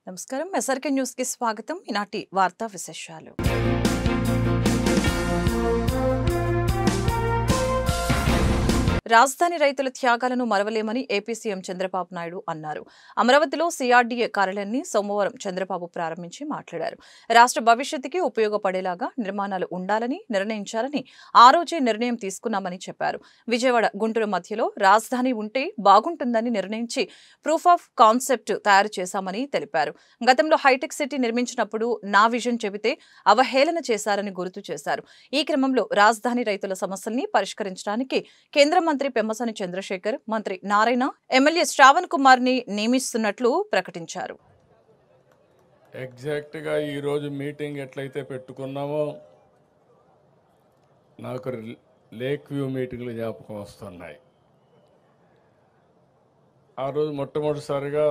నమస్కారం SRK news కి స్వాగతం. ఈనాటి వార్తా విశేషాలు. రాజధాని రైతుల త్యాగాలను మరవలేమని ఏపీ సీఎం చంద్రబాబు నాయుడు అన్నారు. అమరావతిలో సీఆర్డీఏ కార్యాలయాన్ని సోమవారం చంద్రబాబు ప్రారంభించి మాట్లాడారు. రాష్ట్ర భవిష్యత్తుకి ఉపయోగపడేలాగా నిర్మాణాలు ఉండాలని నిర్ణయించాలని ఆ రోజే నిర్ణయం తీసుకున్నామని చెప్పారు. విజయవాడ గుంటూరు మధ్యలో రాజధాని ఉంటే బాగుంటుందని నిర్ణయించి ప్రూఫ్ ఆఫ్ కాన్సెప్ట్ తయారు చేశామని తెలిపారు. గతంలో హైటెక్ సిటీ నిర్మించినప్పుడు నా విజన్ చెబితే అవహేళన చేశారని గుర్తు చేశారు. ఈ క్రమంలో రాజధాని రైతుల సమస్యల్ని పరిష్కరించడానికి కేంద్ర మంత్రి పెమ్మసాని చంద్రశేఖర్, మంత్రి నారాయణ, ఎమ్మెల్యే శ్రావణ్ కుమార్ ని నియమిస్తున్నట్లు ప్రకటించారు. ఎగ్జాక్ట్ గా ఈ రోజు మీటింగ్ ఎట్లయితే పెట్టుకున్నామో నాకు లేక్ వ్యూ మీటింగ్లు జ్ఞాపకం వస్తున్నాయి. ఆ రోజు మొట్టమొదటిసారిగా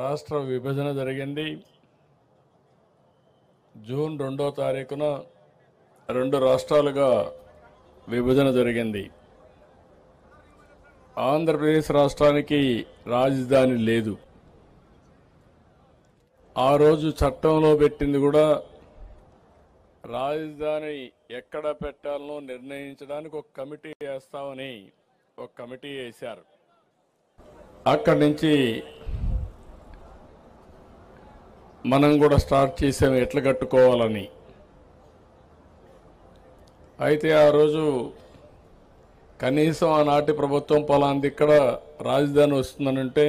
రాష్ట్ర విభజన జరిగింది. జూన్ 2వ తారీఖున 2 రాష్ట్రాలుగా విభజన జరిగింది. ఆంధ్రప్రదేశ్ రాష్ట్రానికి రాజధాని లేదు. ఆ రోజు చట్టంలో పెట్టింది కూడా రాజధాని ఎక్కడ పెట్టాలనో నిర్ణయించడానికి ఒక కమిటీ వేస్తామని ఒక కమిటీ వేశారు. అక్కడి నుంచి మనం కూడా స్టార్ట్ చేసాము ఎట్లా కట్టుకోవాలని. అయితే ఆ రోజు కనీసం ఆనాటి ప్రభుత్వం పలాంది ఇక్కడ రాజధాని వస్తుందనంటే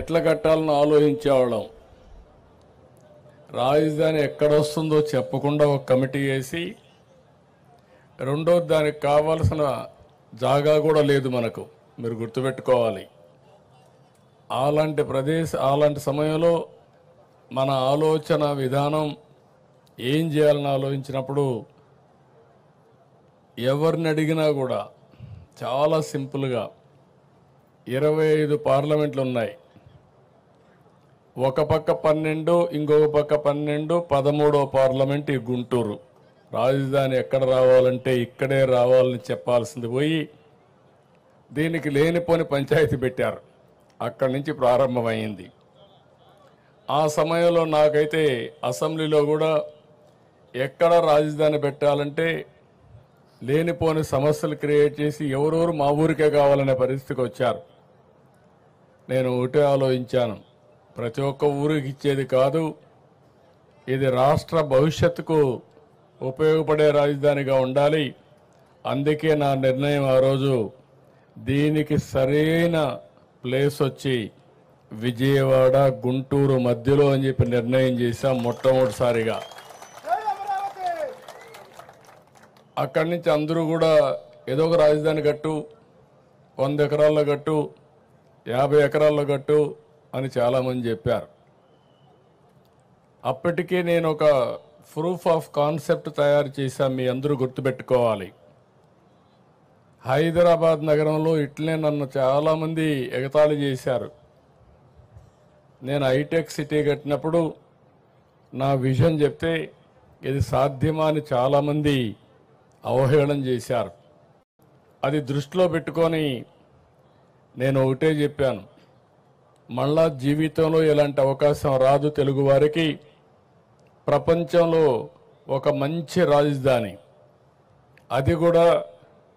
ఎట్లా కట్టాలని ఆలోచించేవాళ్ళం. రాజధాని ఎక్కడ వస్తుందో చెప్పకుండా ఒక కమిటీ వేసి, రెండోది దానికి కావాల్సిన జాగా కూడా లేదు మనకు, మీరు గుర్తుపెట్టుకోవాలి. అలాంటి సమయంలో మన ఆలోచన విధానం ఏం చేయాలని ఆలోచించినప్పుడు ఎవరిని అడిగినా కూడా చాలా సింపుల్గా 25 పార్లమెంట్లు ఉన్నాయి. ఒక పక్క 12, ఇంకొక పక్క 12, 13వ పార్లమెంట్ ఈ గుంటూరు. రాజధాని ఎక్కడ రావాలంటే ఇక్కడే రావాలని చెప్పాల్సింది పోయి దీనికి లేనిపోని పంచాయతీ పెట్టారు. అక్కడి నుంచి ప్రారంభమైంది. ఆ సమయంలో నాకైతే అసెంబ్లీలో కూడా ఎక్కడ రాజధాని పెట్టాలంటే లేనిపోని సమస్యలు క్రియేట్ చేసి ఎవరెవరు మా ఊరికే కావాలనే పరిస్థితికి వచ్చారు. నేను ఒకటే ఆలోచించాను, ప్రతి ఒక్క ఊరికి ఇచ్చేది కాదు, ఇది రాష్ట్ర భవిష్యత్తుకు ఉపయోగపడే రాజధానిగా ఉండాలి. అందుకే నా నిర్ణయం ఆ రోజు దీనికి సరైన ప్లేస్ వచ్చి విజయవాడ గుంటూరు మధ్యలో అని చెప్పి నిర్ణయం చేశాం మొట్టమొదటిసారిగా. అక్కడి నుంచి అందరూ కూడా ఏదో ఒక రాజధాని కట్టు, 100 ఎకరాల్లో కట్టు, 50 ఎకరాల్లో కట్టు అని చాలామంది చెప్పారు. అప్పటికే నేను ఒక ప్రూఫ్ ఆఫ్ కాన్సెప్ట్ తయారు చేశాను, మీ అందరూ గుర్తుపెట్టుకోవాలి. హైదరాబాద్ నగరంలో ఇట్లనే నన్ను చాలామంది ఎగతాళి చేశారు. నేను హైటెక్ సిటీ కట్టినప్పుడు నా విజన్ చెప్తే ఇది సాధ్యమా అని చాలామంది అవహేళన చేశారు. అది దృష్టిలో పెట్టుకొని నేను ఒకటే చెప్పాను, మళ్ళా జీవితంలో ఇలాంటి అవకాశం రాదు తెలుగువారికి. ప్రపంచంలో ఒక మంచి రాజధాని, అది కూడా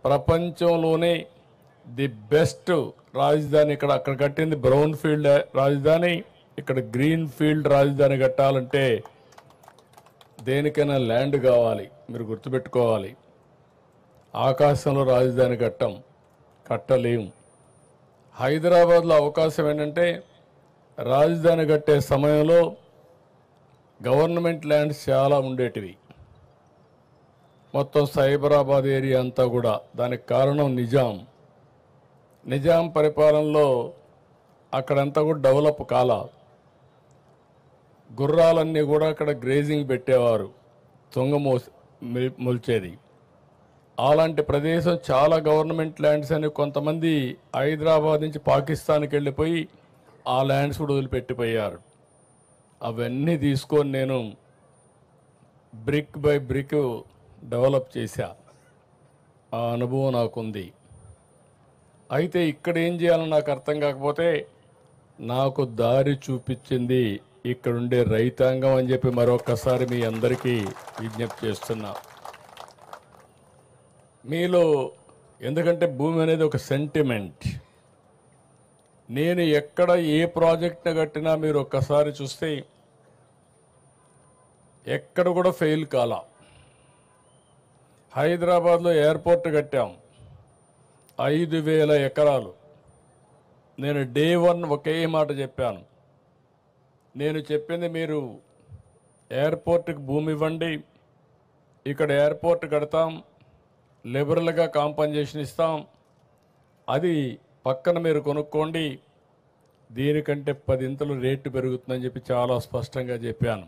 ప్రపంచంలోనే ది బెస్ట్ రాజధాని అక్కడ కట్టింది బ్రౌన్ ఫీల్డ్ రాజధాని, ఇక్కడ గ్రీన్ ఫీల్డ్ రాజధాని కట్టాలంటే దేనికైనా ల్యాండ్ కావాలి, మీరు గుర్తుపెట్టుకోవాలి. ఆకాశంలో రాజధాని కట్టలేము. హైదరాబాద్లో అవకాశం ఏంటంటే రాజధాని కట్టే సమయంలో గవర్నమెంట్ ల్యాండ్స్ చాలా ఉండేటివి. మొత్తం సైబరాబాద్ ఏరియా అంతా కూడా. దానికి కారణం నిజాం పరిపాలనలో అక్కడంతా కూడా డెవలప్ కాల. గుర్రాలన్నీ కూడా అక్కడ గ్రేజింగ్ పెట్టేవారు, మొల్చేది. అలాంటి ప్రదేశం చాలా గవర్నమెంట్ ల్యాండ్స్ అని కొంతమంది హైదరాబాద్ నుంచి పాకిస్తాన్కి వెళ్ళిపోయి ఆ ల్యాండ్స్ కూడా వదిలిపెట్టిపోయారు. అవన్నీ తీసుకొని నేను బ్రిక్ బై బ్రిక్ డెవలప్ చేశా. ఆ అనుభవం నాకుంది. అయితే ఇక్కడ ఏం చేయాలో నాకు అర్థం కాకపోతే నాకు దారి చూపించింది ఇక్కడుండే రైతాంగం అని చెప్పి మరొకసారి మీ అందరికీ విజ్ఞప్తి చేస్తున్నా. మీలో ఎందుకంటే భూమి అనేది ఒక సెంటిమెంట్. నేను ఎక్కడ ఏ ప్రాజెక్ట్ని కట్టినా మీరు ఒక్కసారి చూస్తే ఎక్కడ కూడా ఫెయిల్ కాలా. హైదరాబాద్లో ఎయిర్పోర్ట్ కట్టాం, 5,000 ఎకరాలు. నేను డే 1 ఒకే మాట చెప్పాను, నేను చెప్పింది మీరు ఎయిర్పోర్ట్కి భూమి ఇవ్వండి, ఇక్కడ ఎయిర్పోర్ట్ కడతాం, లిబరల్గా కాంపన్సేషన్ ఇస్తాం, అది పక్కన మీరు కొనుక్కోండి, దీనికంటే 10 ఇంతలు రేటు పెరుగుతుందని చెప్పి చాలా స్పష్టంగా చెప్పాను.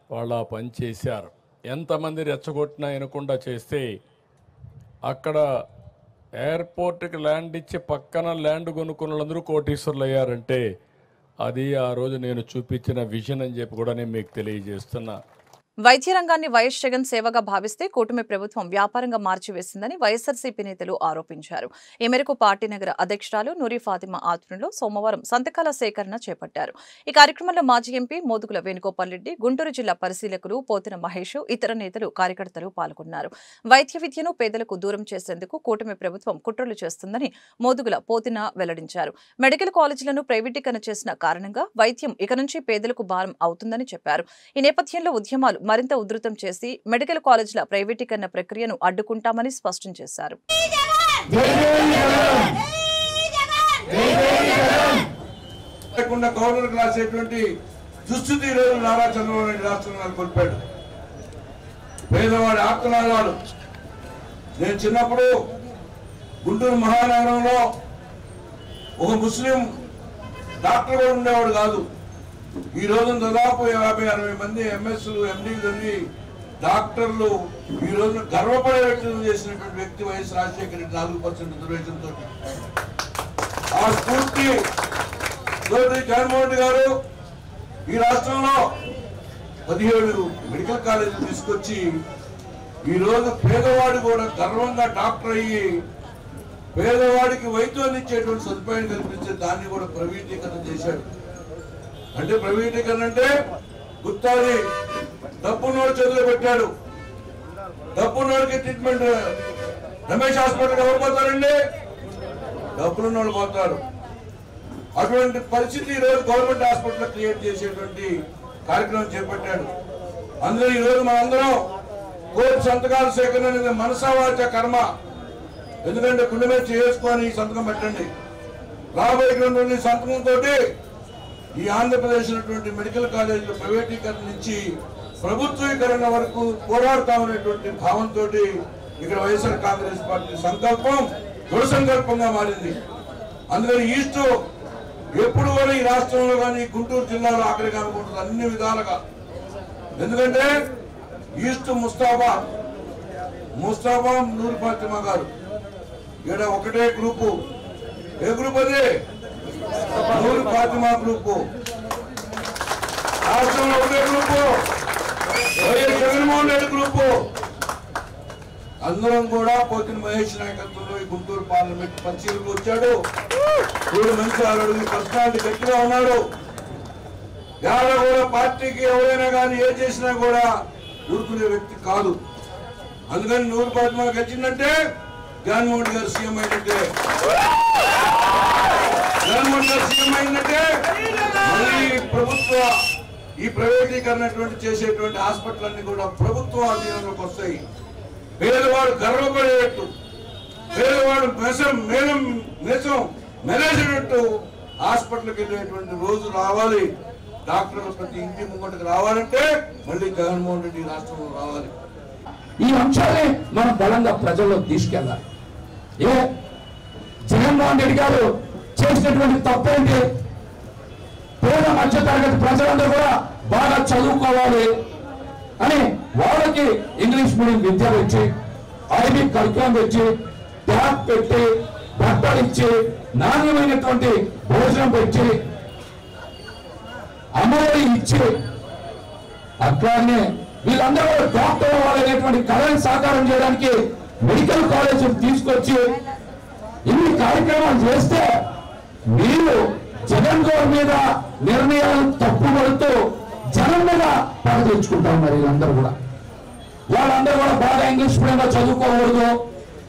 వాళ్ళు ఆ పని చేశారు. ఎంతమంది రెచ్చగొట్టినా వినకుండా చేస్తే అక్కడ ఎయిర్పోర్ట్కి ల్యాండ్ ఇచ్చి పక్కన ల్యాండ్ కొనుక్కున్న వాళ్ళందరూ కోటీశ్వరులు అయ్యారంటే అది ఆ రోజు నేను చూపించిన విజన్ అని చెప్పి కూడా నేను మీకు తెలియజేస్తున్నా. వైద్య రంగాన్ని వైఎస్ జగన్ సేవగా భావిస్తే కూటమి ప్రభుత్వం వ్యాపారంగా మార్చివేసిందని వైఎస్ఆర్సీపీ నేతలు ఆరోపించారు. ఈ మేరకు పార్టీ నగర అధ్యక్షురాలు నూరి ఫాతిమా ఆధ్వర్యంలో సోమవారం సంతకాల సేకరణ చేపట్టారు. ఈ కార్యక్రమంలో మాజీ ఎంపీ మోదుగుల వేణుగోపాల్ రెడ్డి, గుంటూరు జిల్లా పరిశీలకులు పోతిన మహేష్, ఇతర నేతలు, కార్యకర్తలు పాల్గొన్నారు. వైద్య విద్యను పేదలకు దూరం చేసేందుకు కూటమి ప్రభుత్వం కుట్రలు చేస్తుందని మోదుగుల పోతిన వెల్లడించారు. మెడికల్ కాలేజీలను ప్రైవేటీకరణ చేసిన కారణంగా వైద్యం ఇక నుంచి పేదలకు భారం అవుతుందని చెప్పారు. ఈ నేపథ్యంలో ఉద్యమాలు మరింత ఉధృతం చేసి మెడికల్ కాలేజీల ప్రైవేటీకరణ ప్రక్రియను అడ్డుకుంటామని స్పష్టం చేశారు. పేదవాడి ఆత్మనాదాలు. నేను చిన్నప్పుడు గుంటూరు మహానగరంలో ఒక ముస్లిం డాక్టర్ కూడా ఉండేవాడు కాదు. ఈ రోజు దాదాపు 50-60 మంది ఎంఎస్లు, ఎండీలు, డాక్టర్లు ఈ రోజు గర్వపడే వ్యక్తులు చేసినటువంటి వ్యక్తి వైఎస్ రాజశేఖర రెడ్డి 4% రిజర్వేషన్తో. ఆ స్ఫూర్తి జగన్మోహన్ రెడ్డి గారు ఈ రాష్ట్రంలో 17 మెడికల్ కాలేజీలు తీసుకొచ్చి ఈ రోజు పేదవాడు కూడా గర్వంగా డాక్టర్ అయ్యి పేదవాడికి వైద్యం ఇచ్చేటువంటి సదుపాయం కల్పించే దాన్ని కూడా ప్రైవేటీకరణ చేశాడు. అంటే ప్రైవేటీకరణ అంటే గుత్తాది డబ్బున్నోడు చేతిలో పెట్టాడు. డబ్బున్నోడికి ట్రీట్మెంట్. రమేష్ హాస్పిటల్కి ఎవరు పోతారండి? డబ్బులున్నోళ్ళు పోతారు. అటువంటి పరిస్థితి ఈ రోజు గవర్నమెంట్ హాస్పిటల్ క్రియేట్ చేసేటువంటి కార్యక్రమం చేపట్టాడు. అందులో ఈ రోజు మనందరం కోర్టు సంతకాల సేకరణ అనేది మనసావాచ కర్మ. ఎందుకంటే గుండె మీద చేసుకొని సంతకం పెట్టండి. రాబోయేటువంటి సంతకంతో ఈ ఆంధ్రప్రదేశ్ ఉన్నటువంటి మెడికల్ కాలేజీల ప్రైవేటీకరణ నుంచి ప్రభుత్వీకరణ వరకు పోరాడతామనేటువంటి భావంతో ఇక్కడ వైఎస్ఆర్ కాంగ్రెస్ పార్టీ సంకల్పం దృఢ సంకల్పంగా మారింది. అందుకని ఈస్ట్ ఎప్పుడు కూడా ఈ రాష్ట్రంలో కానీ గుంటూరు జిల్లాలో ఆఖరిగా అనుకుంటుంది అన్ని విధాలుగా. ఎందుకంటే ఈస్ట్ ముస్తాఫా నూరి ఫాతిమా గారు ఇక్కడ ఒకటే గ్రూపు. ఏ గ్రూప్ అది? నూరి ఫాతిమా గ్రూపు. రాష్ట్రంలో ఒకటే group YS Jaganmohan Reddy group. అందరం కూడా పోతిన మహేష్ నాయకత్వంలో ఈ గుంటూరు పార్లమెంట్ పరిశీలనకు వచ్చాడు. 7 మంది 6 అడుగులు పర్సనాలిటీ గట్టిగా ఉన్నాడు. ఎవరు కూడా పార్టీకి ఎవరైనా కానీ ఏ చేసినా కూడా ఊరుకునే వ్యక్తి కాదు. అందుకని నూరి ఫాతిమా గెలిచిందంటే జగన్మోహన్ రెడ్డి గారు సీఎం అయినట్టే. జగన్మోహన్ రెడ్డి గారు సీఎం అయినట్టే. మళ్ళీ ప్రభుత్వ ఈ ప్రైవేటీకరణ చేసేటువంటి హాస్పిటల్ అన్ని కూడా ప్రభుత్వ అధీనంలోకి వస్తాయి. పేదవాడు గర్వపడేటట్టు, పేదవాడు మెలేసేటట్టు హాస్పిటల్కి వెళ్ళేటువంటి రోజు రావాలి. డాక్టర్లు ప్రతి ఇంటి ముంగటికి రావాలంటే మళ్ళీ జగన్మోహన్ రెడ్డి రాష్ట్రంలో రావాలి. ఈ అంశాన్ని మనం బలంగా ప్రజల్లో తీసుకెళ్ళాలి. జగన్మోహన్ రెడ్డి గారు చేసినటువంటి తప్పేంటి? పేద మధ్య తరగతి ప్రజలందరూ కూడా బాగా చదువుకోవాలి అని వాళ్ళకి ఇంగ్లీష్ మీడియం విద్య పెట్టి, ఐబీ కరికులం పెట్టి, ట్యాబ్ పెట్టి, బట్టలు ఇచ్చి, నాణ్యమైనటువంటి భోజనం పెట్టి, అమ్మఒడి ఇచ్చి, అట్లానే వీళ్ళందరూ డాక్టర్ అవ్వాలనేటువంటి కళను సాకారం చేయడానికి మెడికల్ కాలేజ్ తీసుకొచ్చి ఇన్ని కార్యక్రమాలు చేస్తే మీరు జగన్ గారి మీద నిర్ణయాలు తప్పుపడుతూ జనం మీద పగ తెచ్చుకుంటా ఉన్నారు. వీళ్ళందరూ కూడా బాగా ఇంగ్లీష్ మీడియంలో చదువుకోకూడదు,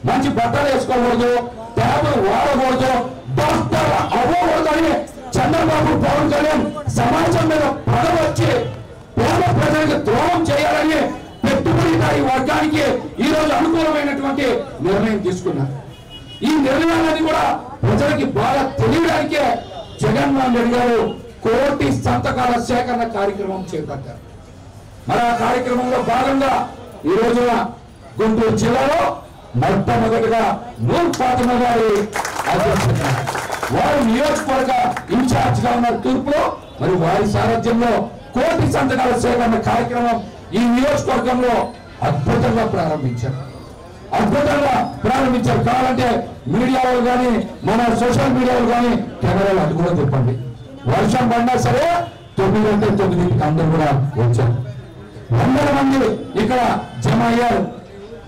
మంచి బట్టలు వేసుకోకూడదు, ట్యాబ్లు వాడకూడదు, డాక్టర్ అవ్వకూడదు అని చంద్రబాబు పవన్ కళ్యాణ్ సమాజం మీద పగ వచ్చి పేద ప్రజలకు ద్రోహం చేయాలని పెట్టుబడిదారి వర్గానికి ఈ రోజు అనుకూలమైనటువంటి నిర్ణయం తీసుకున్నారు. ఈ నిర్ణయాన్ని కూడా ప్రజలకి బాగా తెలియడానికే జగన్మోహన్ రెడ్డి గారు 1 కోటి సంతకాల సేకరణ కార్యక్రమం చేపట్టారు. మరి ఆ కార్యక్రమంలో భాగంగా ఈ రోజున గుంటూరు జిల్లాలో మొట్టమొదటిగా నూర్ ఫాతిమా గారి అధ్యక్షత, వారు నియోజకవర్గ ఇన్ఛార్జ్ గా ఉన్న తూర్పులో మరి వారి సారథ్యంలో 1 కోటి సంతకాల సేకరణ కార్యక్రమం ఈ నియోజకవర్గంలో అద్భుతంగా ప్రారంభించారు. కావాలంటే మీడియాలో కానీ మన సోషల్ మీడియాలో కానీ కెమెరాలు అది కూడా చెప్పండి. వర్షం పడినా సరే 9 అంటే 9 అందరూ కూడా వచ్చారు. వందల మంది ఇక్కడ జమ అయ్యారు.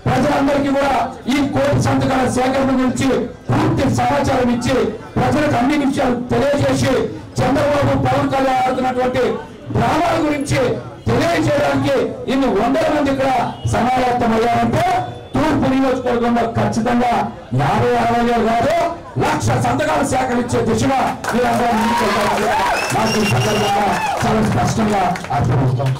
ప్రజలందరికీ కూడా ఈ 1 కోటి సంతకాల సేకరణ గురించి పూర్తి సమాచారం ఇచ్చి ప్రజలకు అన్ని విషయాలు తెలియజేసి చంద్రబాబు పవన్ కళ్యాణ్ ఆడుతున్నటువంటి డ్రామాల గురించి తెలియజేయడానికి ఇన్ని వందల మంది ఇక్కడ సమాయత్తమయ్యారంటే తూర్పు నియోజకవర్గంలో ఖచ్చితంగా 50-60 కాదు 1,00,000 సంతకాలు సేకరించే దిశగా మీరందరూ ముందుకెళ్తారని నాకు ఈ సందర్భంగా చాలా స్పష్టంగా అర్థమవుతాం.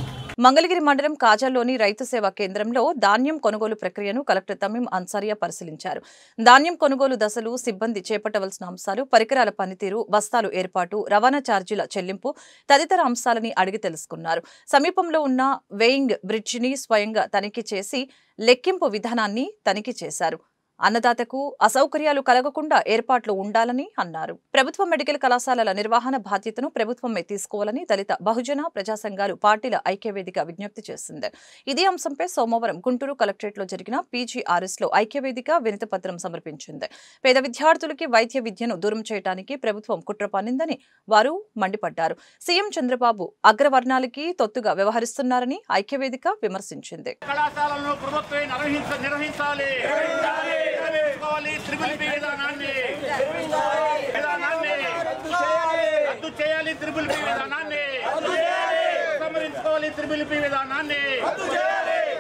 మంగళగిరి మండలం కాజాల్లోని రైతు సేవా కేంద్రంలో ధాన్యం కొనుగోలు ప్రక్రియను కలెక్టర్ తమీం అన్సారియా పరిశీలించారు. ధాన్యం కొనుగోలు దశలు, సిబ్బంది చేపట్టవలసిన అంశాలు, పరికరాల పనితీరు, బస్తాలు ఏర్పాటు, రవాణా ఛార్జీల చెల్లింపు తదితర అంశాలని అడిగి తెలుసుకున్నారు. సమీపంలో ఉన్న వేయింగ్ బ్రిడ్జిని స్వయంగా తనిఖీ చేసి లెక్కింపు విధానాన్ని తనిఖీ చేశారు. అన్నదాతకు అసౌకర్యాలు కలగకుండా ఏర్పాట్లు ఉండాలని అన్నారు. ప్రభుత్వ మెడికల్ కళాశాలల నిర్వహణ బాధ్యతను ప్రభుత్వమే తీసుకోవాలని దళిత బహుజన ప్రజా సంఘాలు పార్టీల ఐక్యవేదిక విజ్ఞప్తి చేసింది. ఇదే అంశంపై సోమవారం గుంటూరు కలెక్టరేట్లో జరిగిన పీజీఆర్ఎస్లో ఐక్యవేదిక వినతిపత్రం సమర్పించింది. పేద విద్యార్థులకి వైద్య విద్యను దూరం చేయడానికి ప్రభుత్వం కుట్ర పన్నిందని వారు మండిపడ్డారు. సీఎం చంద్రబాబు అగ్రవర్ణాలకి తొత్తుగా వ్యవహరిస్తున్నారని ఐక్యవేదిక విమర్శించింది.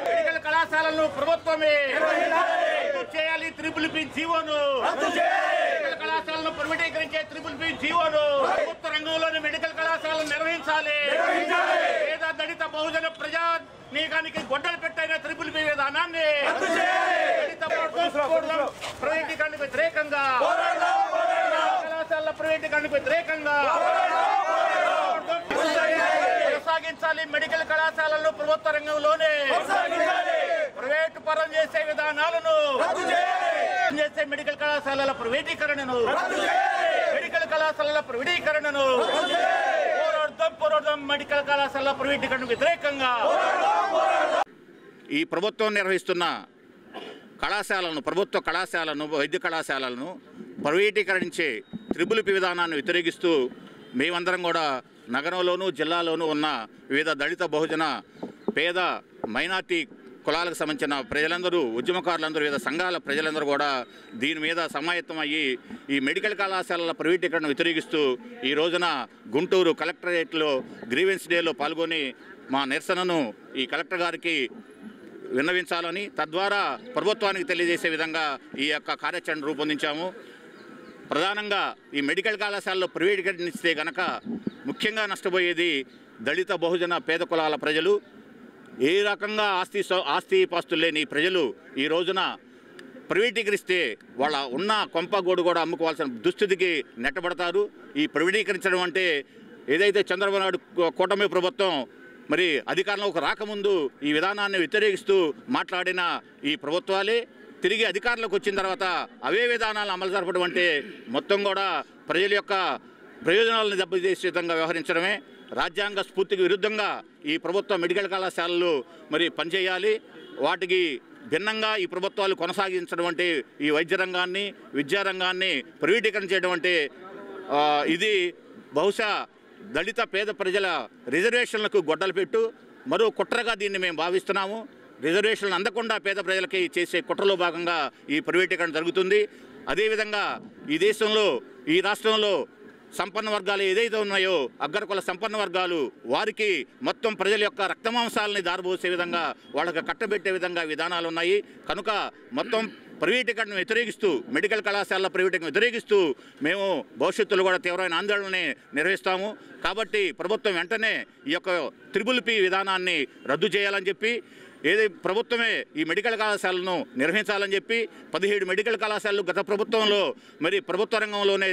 మెడికల్ కళాశాలను ప్రభుత్వమే చేయాలి. త్రిపుల్ జీవోను మెడికల్ కళాశాలను ప్రైవేటీకరించే త్రిపుల్ జీవోను ప్రభుత్వ రంగంలోని మెడికల్ కళాశాలను నిర్వహించాలి. పేద దళిత బహుజన ప్రజా నీకానికి గొడ్డలు పెట్టైన త్రిపుల్ విధానాన్ని ప్రైవేటీకరణకు వ్యతిరేకంగా కళాశాల ప్రైవేటీకరణకు వ్యతిరేకంగా కొనసాగించాలి. మెడికల్ కళాశాలలను ప్రభుత్వ రంగంలోనే ప్రైవేటు పరం చేసే విధానాలను చేసే మెడికల్ కళాశాలల ప్రైవేటీకరణను పోరాడదాం మెడికల్ కళాశాలల ప్రైవేటీకరణకు వ్యతిరేకంగా. ఈ ప్రభుత్వం నిర్వహిస్తున్న కళాశాలను, ప్రభుత్వ కళాశాలను, వైద్య కళాశాలలను ప్రైవేటీకరించే త్రిపుల్ విధానాన్ని వ్యతిరేకిస్తూ మేమందరం కూడా నగరంలోనూ జిల్లాలోనూ ఉన్న వివిధ దళిత బహుజన పేద మైనార్టీ కులాలకు సంబంధించిన ప్రజలందరూ, ఉద్యమకారులందరూ, వివిధ సంఘాల ప్రజలందరూ కూడా దీని మీద సమాయత్తం అయ్యి ఈ మెడికల్ కళాశాలల ప్రైవేటీకరణ వ్యతిరేకిస్తూ ఈ రోజున గుంటూరు కలెక్టరేట్లో గ్రీవెన్స్ డేలో పాల్గొని మా నిరసనను ఈ కలెక్టర్ గారికి విన్నవించాలని, తద్వారా ప్రభుత్వానికి తెలియజేసే విధంగా ఈ యొక్క కార్యాచరణ రూపొందించాము. ప్రధానంగా ఈ మెడికల్ కళాశాలలో ప్రైవేటీకరణిస్తే గనక ముఖ్యంగా నష్టపోయేది దళిత బహుజన పేద కులాల ప్రజలు. ఏ రకంగా ఆస్తిపాస్తులు లేని ప్రజలు ఈ రోజున ప్రైవేటీకరిస్తే వాళ్ళ ఉన్న కొంపగోడు కూడా అమ్ముకోవాల్సిన దుస్థితికి నెట్టబడతారు. ఈ ప్రైవేటీకరించడం అంటే ఏదైతే చంద్రబాబు నాయుడు కూటమి ప్రభుత్వం మరి అధికారంలోకి రాకముందు ఈ విధానాన్ని వ్యతిరేకిస్తూ మాట్లాడిన ఈ ప్రభుత్వాలే తిరిగి అధికారంలోకి వచ్చిన తర్వాత అవే విధానాలను అమలు జరపడం అంటే మొత్తం కూడా ప్రజల యొక్క ప్రయోజనాలను దెబ్బతీసే విధంగా వ్యవహరించడమే. రాజ్యాంగ స్ఫూర్తికి విరుద్ధంగా ఈ ప్రభుత్వ మెడికల్ కళాశాలలు మరి పనిచేయాలి. వాటికి భిన్నంగా ఈ ప్రభుత్వాలు కొనసాగించడం అంటే ఈ వైద్య రంగాన్ని, విద్యారంగాన్ని ప్రైవేటీకరణ చేయడం అంటే ఇది బహుశా దళిత పేద ప్రజల రిజర్వేషన్లకు గొడ్డలు పెట్టు మరో కుట్రగా దీన్ని మేము భావిస్తున్నాము. రిజర్వేషన్లు అందకుండా పేద ప్రజలకి చేసే కుట్రలో భాగంగా ఈ ప్రైవేటీకరణ జరుగుతుంది. అదేవిధంగా ఈ దేశంలో ఈ రాష్ట్రంలో సంపన్న వర్గాలు ఏదైతే ఉన్నాయో అగ్రకుల సంపన్న వర్గాలు వారికి మొత్తం ప్రజల యొక్క రక్తమాంసాలని దారబోసే విధంగా వాళ్ళకి కట్టబెట్టే విధంగా విధానాలు ఉన్నాయి. కనుక మొత్తం ప్రైవేటీకరణను వ్యతిరేకిస్తూ మెడికల్ కళాశాలల ప్రైవేటీకరణ వ్యతిరేకిస్తూ మేము భవిష్యత్తులో కూడా తీవ్రమైన ఆందోళనని నిర్వహిస్తాము. కాబట్టి ప్రభుత్వం వెంటనే ఈ యొక్క త్రిబుల్ పి విధానాన్ని రద్దు చేయాలని చెప్పి ప్రభుత్వమే ఈ మెడికల్ కళాశాలను నిర్వహించాలని చెప్పి 17 మెడికల్ కళాశాలలు గత ప్రభుత్వంలో మరి ప్రభుత్వ రంగంలోనే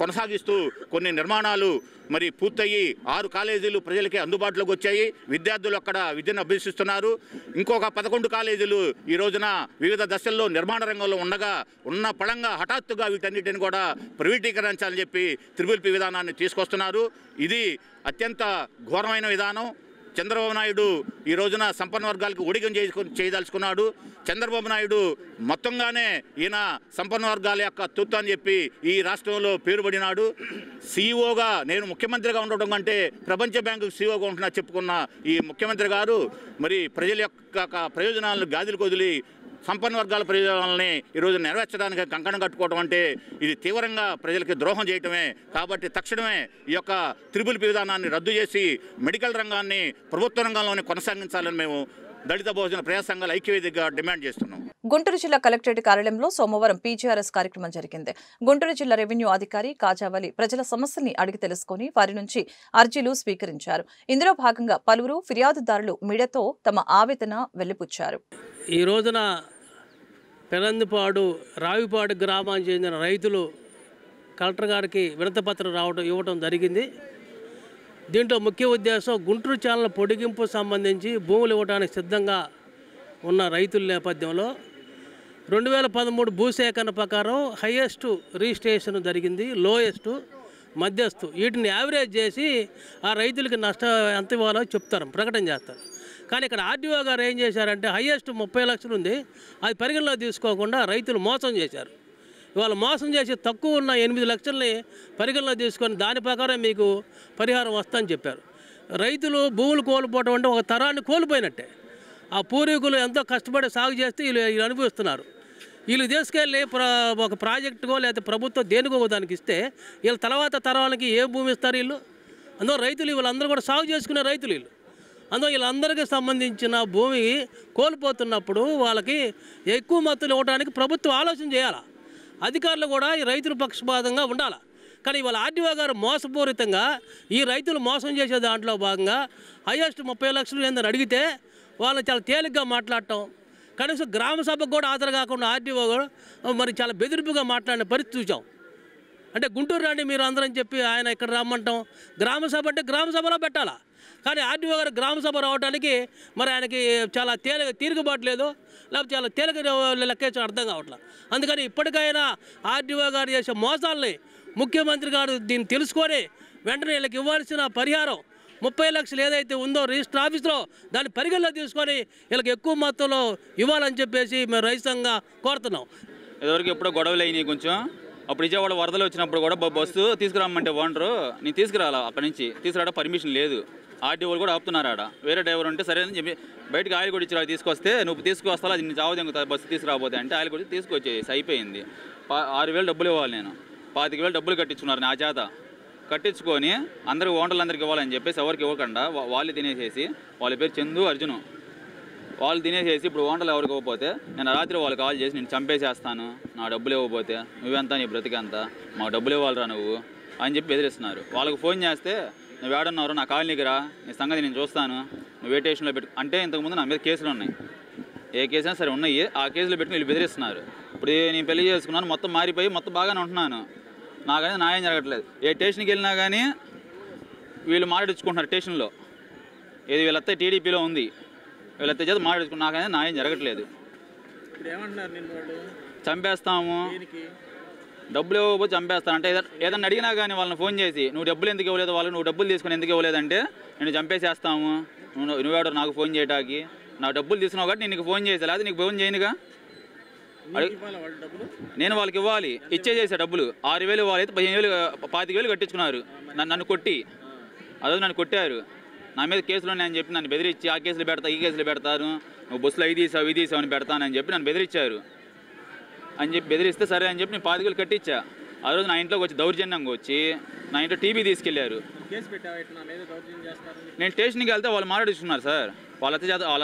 కొనసాగిస్తూ కొన్ని నిర్మాణాలు మరి పూర్తయ్యి 6 కాలేజీలు ప్రజలకి అందుబాటులోకి వచ్చాయి. విద్యార్థులు అక్కడ విద్యను అభ్యసిస్తున్నారు. ఇంకొక 11 కాలేజీలు ఈ రోజున వివిధ దశల్లో నిర్మాణ రంగంలో ఉన్న పళంగా హఠాత్తుగా వీటన్నిటిని కూడా ప్రైవేటీకరించాలని చెప్పి త్రిబుల్ పి విధానాన్ని తీసుకొస్తున్నారు. ఇది అత్యంత ఘోరమైన విధానం. చంద్రబాబు నాయుడు ఈ రోజున సంపన్న వర్గాలకు ఊడిగం చేయదలుచుకున్నాడు. చంద్రబాబు నాయుడు మొత్తంగానే ఈయన సంపన్న వర్గాల యొక్క తొత్తు అని చెప్పి ఈ రాష్ట్రంలో పేరుపడినాడు. సీఈఓగా నేను ముఖ్యమంత్రిగా ఉండటం కంటే ప్రపంచ బ్యాంకు సీఈఓగా ఉంటున్నా చెప్పుకున్న ఈ ముఖ్యమంత్రి గారు మరి ప్రజల యొక్క ప్రయోజనాలను గాదిలకు వదిలి సంపన్న వర్గాల ప్రయోజనాలని ఈరోజు నెరవేర్చడానికి కంకణం కట్టుకోవడం అంటే ఇది తీవ్రంగా ప్రజలకి ద్రోహం చేయటమే. కాబట్టి తక్షణమే ఈ యొక్క త్రిబుల్ పి విధానాన్ని రద్దు చేసి మెడికల్ రంగాన్ని ప్రభుత్వ రంగంలోనే కొనసాగించాలని మేము దళిత బహుజన ప్రజా సంఘాల ఐక్యవేదికగా డిమాండ్ చేస్తున్నాం. గుంటూరు జిల్లా కలెక్టరేట్ కార్యాలయంలో సోమవారం పీజీఆర్ఎస్ కార్యక్రమం జరిగింది. గుంటూరు జిల్లా రెవెన్యూ అధికారి కాజావలి ప్రజల సమస్యల్ని అడిగి తెలుసుకుని వారి నుంచి అర్జీలు స్వీకరించారు. ఇందులో భాగంగా పలువురు ఫిర్యాదుదారులు మీడియాతో తమ ఆవేదన వెళ్లిపుచ్చారు. ఈ రోజున పెనందిపాడు రావిపాడు గ్రామానికి చెందిన రైతులు కలెక్టర్ గారికి వినతిపత్రం ఇవ్వడం జరిగింది. దీంట్లో ముఖ్య ఉద్దేశం గుంటూరు ఛానల్ పొడిగింపు సంబంధించి భూములు ఇవ్వడానికి సిద్ధంగా ఉన్న రైతుల నేపథ్యంలో 2013 భూసేకరణ ప్రకారం హైయెస్ట్ రిజిస్ట్రేషన్ జరిగింది, లోయెస్ట్, మధ్యస్థు వీటిని యావరేజ్ చేసి ఆ రైతులకి నష్టం ఎంత ఇవ్వాలో చెప్తారు, ప్రకటన చేస్తారు. కానీ ఇక్కడ ఆర్డీఓ గారు ఏం చేశారంటే హైయెస్ట్ 30 లక్షలు ఉంది, అది పరిగణలో తీసుకోకుండా రైతులు మోసం చేశారు. ఇవాళ మోసం చేసి తక్కువ ఉన్న 8 లక్షల్ని పరిగణలో తీసుకొని దాని ప్రకారం మీకు పరిహారం వస్తుందని చెప్పారు. రైతులు భూములు కోల్పోవడం అంటే ఒక తరాన్ని కోల్పోయినట్టే. ఆ పూర్వీకులు ఎంతో కష్టపడి సాగు చేస్తే వీళ్ళు అనుభవిస్తున్నారు. వీళ్ళు తీసుకెళ్ళి ఒక ప్రాజెక్టుకో లేకపోతే ప్రభుత్వం దేనికో దానికి ఇస్తే వీళ్ళ తర్వాత తరాలకి ఏ భూమి ఇస్తారు వీళ్ళు? అందులో రైతులు వీళ్ళందరూ కూడా సాగు చేసుకునే రైతులు వీళ్ళు. అందులో వీళ్ళందరికీ సంబంధించిన భూమి కోల్పోతున్నప్పుడు వాళ్ళకి ఎక్కువ మొత్తం ఇవ్వడానికి ప్రభుత్వం ఆలోచన చేయాలి. అధికారులు కూడా ఈ రైతుల పక్షపాతంగా ఉండాలి. కానీ ఇవాళ ఆర్డీఓ గారు మోసపూరితంగా ఈ రైతులు మోసం చేసే దాంట్లో భాగంగా హైయెస్ట్ 30 లక్షలు ఏందని అడిగితే వాళ్ళని చాలా తేలిగ్గా మాట్లాడటం, కనీసం గ్రామ సభకు కూడా హాజరు కాకుండా ఆర్డీఓ మరి చాలా బెదిరింపుగా మాట్లాడిన పరిస్థితి చూసాం. అంటే గుంటూరు రండి మీరు అందరని చెప్పి ఆయన ఇక్కడ రమ్మంటాం. గ్రామ సభ అంటే గ్రామ సభలో పెట్టాలా, కానీ ఆర్డీఓ గారు గ్రామ సభ రావడానికి మరి ఆయనకి చాలా తీరుబాటు లేదు, లేకపోతే చాలా లెక్కేసి అర్థం కావట్లేదు. అందుకని ఇప్పటికైనా ఆర్డీఓ గారు చేసే మోసాలని ముఖ్యమంత్రి గారు దీన్ని తెలుసుకొని వెంటనే వీళ్ళకి ఇవ్వాల్సిన పరిహారం 30 లక్షలు ఏదైతే ఉందో రిజిస్టర్ ఆఫీస్లో దాన్ని పరిగణలో తీసుకొని వీళ్ళకి ఎక్కువ మొత్తంలో ఇవ్వాలని చెప్పేసి మేము రైతు సంఘంగా కోరుతున్నాం. ఇదివరకు ఎప్పుడో గొడవలు అయినాయి కొంచెం. అప్పుడు విజయవాడ వరదలు వచ్చినప్పుడు కూడా బస్సు తీసుకురామంటే ఓనరు నేను తీసుకురాలా, అక్కడి నుంచి తీసుకురావడం పర్మిషన్ లేదు. ఆర్డీఓలు కూడా ఆపుతున్నారు. ఆడ వేరే డ్రైవర్ ఉంటే సరే అని చెప్పి బయటకు ఆయిల్ కూడా ఇచ్చి తీసుకొస్తే నువ్వు తీసుకొస్తా అది నేను చావదెంగుతా బస్సు తీసుకురాబోతే అంటే ఆయిల్ కూడా తీసుకొచ్చేసి అయిపోయింది. 6,000 డబ్బులు ఇవ్వాలి, నేను 25,000 డబ్బులు కట్టించుకున్నారు నా చేత. కట్టించుకొని అందరికి ఓనర్లందరికీ ఇవ్వాలని చెప్పేసి ఎవరికి ఇవ్వకుండా వాళ్ళు తినేసేసి, వాళ్ళ పేరు చందు అర్జును, వాళ్ళు తినేసేసి ఇప్పుడు ఓనర్లు ఎవరికి ఇవ్వకపోతే నేను రాత్రి వాళ్ళు కాల్ చేసి నేను చంపేసేస్తాను, నా డబ్బులు ఇవ్వకపోతే నువ్వెంత నీ బ్రతికెంత, మాకు డబ్బులు ఇవ్వాలరా నువ్వు అని చెప్పి బెదిరిస్తున్నారు. వాళ్ళకి ఫోన్ చేస్తే నువ్వు ఏడున్నారు, నా కాలనీకి రా, నీ సంగతి నేను చూస్తాను, నువ్వు ఏ స్టేషన్లో పెట్టు అంటే ఇంతకుముందు నా మీద కేసులు ఉన్నాయి, ఏ కేసు అయినా సరే ఉన్నాయి, ఆ కేసులో పెట్టుకుని వీళ్ళు బెదిరిస్తున్నారు. ఇప్పుడు నేను పెళ్లి చేసుకున్నాను, మొత్తం మారిపోయి మొత్తం బాగానే ఉంటున్నాను, నాకైనా న్యాయం జరగట్లేదు. ఏ స్టేషన్కి వెళ్ళినా కానీ వీళ్ళు మాట్లాడించుకుంటున్నారు స్టేషన్లో. ఏది వీళ్ళత్తే టీడీపీలో ఉంది, వీళ్ళత్తే చేత మాట్లాడించుకుని నాకైనా న్యాయం జరగట్లేదు. చంపేస్తాము, డబ్బులు ఇవ్వకపోతే చంపేస్తాను అంటే ఏదన్నా అడిగినా కానీ వాళ్ళని ఫోన్ చేసి నువ్వు డబ్బులు ఎందుకు ఇవ్వలేదు, వాళ్ళు నువ్వు డబ్బులు తీసుకుని ఎందుకు ఇవ్వలేదంటే నేను చంపేసేస్తాము, నువ్వెవడో నాకు ఫోన్ చేయడానికి, నా డబ్బులు తీసుకున్నావు కాబట్టి నేను ఫోన్ చేసా, లేదా నీకు ఫోన్ చేయనుగా, నేను వాళ్ళకి ఇవ్వాలి, ఇచ్చేసేసా డబ్బులు. 6,000 ఇవ్వాలి, అయితే 15,000 25,000 కట్టించుకున్నారు నన్ను కొట్టి. అదే నన్ను కొట్టారు, నా మీద కేసులు ఉన్నాయని చెప్పి నన్ను బెదిరించి ఆ కేసులు పెడతా ఈ కేసులు పెడతారు, నువ్వు బస్సులో ఇది తీసావు అని పెడతానని చెప్పి నన్ను బెదిరించారు. అని చెప్పి బెదిరిస్తే సరే అని చెప్పి నేను 5,000 కట్టించా. ఆ రోజు నా ఇంట్లోకి వచ్చి దౌర్జన్యంగా వచ్చి నా ఇంట్లో టీవీ తీసుకెళ్లారు. నేను స్టేషన్కి వెళ్తే వాళ్ళు మాట్లాడించుకున్నారు సార్. వాళ్ళ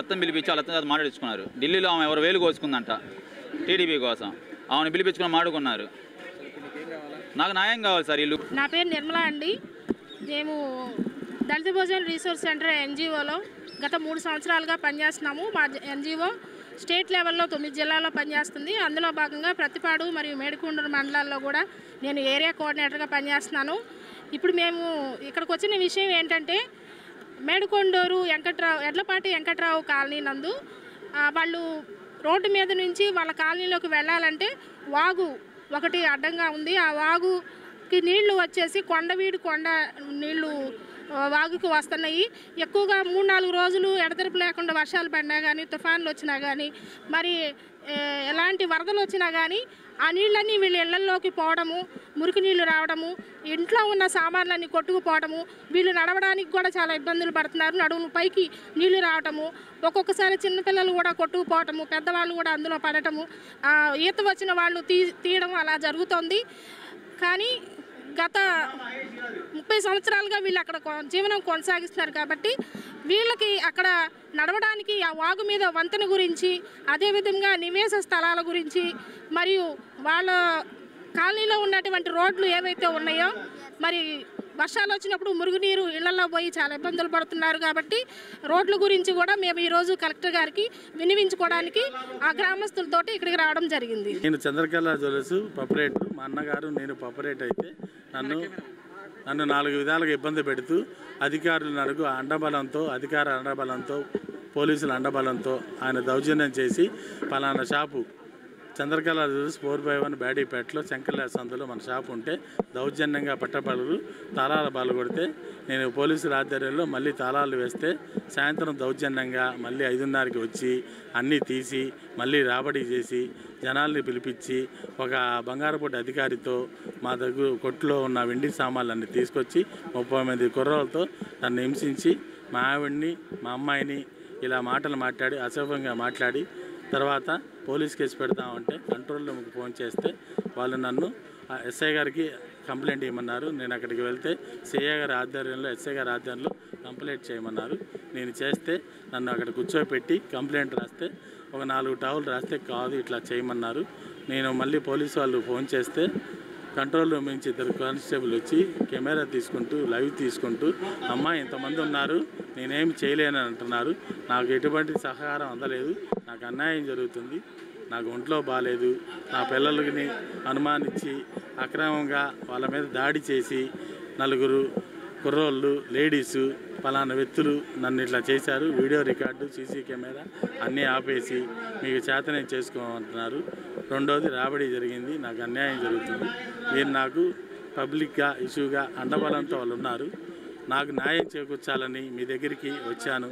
అత్తని పిలిపించి వాళ్ళ అత్త మాట్లాడించుకున్నారు. ఢిల్లీలో ఆమె ఎవరు వేలు కోసుకుందంట టీడీపీ కోసం, ఆమెను పిలిపించుకుని మాట్లాడుకున్నారు. నాకు న్యాయం కావాలి సార్. వీళ్ళు నా పేరు నిర్మలా అండి. మేము దళిత భోజన రీసోర్స్ సెంటర్ ఎన్జిఓలో గత 3 సంవత్సరాలుగా పనిచేస్తున్నాము. మా ఎన్జిఓ స్టేట్ లెవెల్లో 9 జిల్లాల్లో పనిచేస్తుంది. అందులో భాగంగా ప్రతిపాడు మరియు మేడికొండూరు మండలాల్లో కూడా నేను ఏరియా కోఆర్డినేటర్గా పనిచేస్తున్నాను. ఇప్పుడు మేము ఇక్కడికి వచ్చిన విషయం ఏంటంటే, మేడికొండూరు ఎడ్లపాటి వెంకట్రావు కాలనీ నందు వాళ్ళు రోడ్డు మీద నుంచి వాళ్ళ కాలనీలోకి వెళ్ళాలంటే వాగు ఒకటి అడ్డంగా ఉంది. ఆ వాగుకి నీళ్లు వచ్చేసి కొండ నీళ్లు వాగుకి వస్తున్నాయి. ఎక్కువగా 3-4 రోజులు ఎడతెరపు లేకుండా వర్షాలు పడినా కానీ, తుఫాన్లు వచ్చినా కానీ, మరి ఎలాంటి వరదలు వచ్చినా కానీ ఆ నీళ్ళన్నీ వీళ్ళ ఇళ్లలోకి పోవడము, మురికి నీళ్లు రావడము, ఇంట్లో ఉన్న సామాన్లన్నీ కొట్టుకుపోవడము, వీళ్ళు నడవడానికి కూడా చాలా ఇబ్బందులు పడుతున్నారు. నడుము పైకి నీళ్లు రావటము, ఒక్కొక్కసారి చిన్నపిల్లలు కూడా కొట్టుకుపోవటము, పెద్దవాళ్ళు కూడా అందులో పడటము, ఈత వచ్చిన వాళ్ళు తీయడం అలా జరుగుతుంది. కానీ గత 30 సంవత్సరాలుగా వీళ్ళు అక్కడ జీవనం కొనసాగిస్తున్నారు. కాబట్టి వీళ్ళకి అక్కడ నడవడానికి ఆ వాగు మీద వంతెన గురించి, అదేవిధంగా నివేశ స్థలాల గురించి, మరియు వాళ్ళ కాలనీలో ఉన్నటువంటి రోడ్లు ఏవైతే ఉన్నాయో, మరి వర్షాలు వచ్చినప్పుడు మురుగునీరు ఇళ్లలో పోయి చాలా ఇబ్బందులు పడుతున్నారు. కాబట్టి రోడ్ల గురించి కూడా మేము ఈరోజు కలెక్టర్ గారికి వినిపించుకోవడానికి ఆ గ్రామస్తులతోటి ఇక్కడికి రావడం జరిగింది. నేను చంద్రకళ జ్యువెలర్స్ పపరేటర్. మా అన్నగారు నేను పపరేట్ అయితే నన్ను 4 విధాలుగా ఇబ్బంది పెడుతూ అధికారుల అధికార అండబలంతో పోలీసుల అండబలంతో ఆయన దౌర్జన్యం చేసి పలానా షాపు చంద్రకళ జ్యువెలర్స్ 4/1 బ్యాడీపేటలో శంకర్ల సందులో మన షాపు ఉంటే దౌర్జన్యంగా పట్టబడరు తాళాలు బాలగొడితే నేను పోలీసుల ఆధ్వర్యంలో మళ్ళీ తాళాలు వేస్తే సాయంత్రం దౌర్జన్యంగా మళ్ళీ 5:30కి వచ్చి అన్నీ తీసి మళ్ళీ రాబడి చేసి జనాల్ని పిలిపించి ఒక బంగారపూట అధికారితో మా దగ్గర కొట్టులో ఉన్న వెండి సామాన్లన్నీ తీసుకొచ్చి 30 మంది కుర్రోళ్ళతో నన్ను హింసించి మా ఆవిడ్ని మా అమ్మాయిని ఇలా మాటలు మాట్లాడి అసభ్యంగా మాట్లాడి తర్వాత పోలీస్ కేసు పెడతామంటే కంట్రోల్ రూమ్కి ఫోన్ చేస్తే వాళ్ళు నన్ను ఎస్ఐ గారికి కంప్లైంట్ ఇవ్వమన్నారు. నేను అక్కడికి వెళ్తే సిఐ గారి ఆధ్వర్యంలో ఎస్ఐ గారి ఆధ్వర్యంలో కంప్లైంట్ చేయమన్నారు. నేను చేస్తే నన్ను అక్కడ కూర్చోబెట్టి కంప్లైంట్ రాస్తే ఒక 4 టవల్ రాస్తే కాదు ఇట్లా చేయమన్నారు. నేను మళ్ళీ పోలీసు వాళ్ళు ఫోన్ చేస్తే కంట్రోల్ రూమ్ నుంచి 2 కానిస్టేబుల్ వచ్చి కెమెరా తీసుకుంటూ లైవ్ తీసుకుంటూ అమ్మా ఇంతమంది ఉన్నారు నేనేమి చేయలేనని అంటున్నారు. నాకు ఎటువంటి సహకారం అందలేదు, నాకు అన్యాయం జరుగుతుంది, నాకు ఒంట్లో బాగాలేదు, నా పిల్లలకి అనుమానించి అక్రమంగా వాళ్ళ మీద దాడి చేసి 4 కుర్రోళ్ళు లేడీసు పలానా వ్యక్తులు నన్ను ఇట్లా చేశారు. వీడియో రికార్డు సీసీ కెమెరా అన్నీ ఆపేసి మీకు చేతనే చేసుకోమంటున్నారు. రెండోది రాబడి జరిగింది, నాకు అన్యాయం జరుగుతుంది. మీరు నాకు పబ్లిక్గా ఇష్యూగా అండబలంతో వాళ్ళు ఉన్నారు. నాకు న్యాయం చేకూర్చాలని మీ దగ్గరికి వచ్చాను.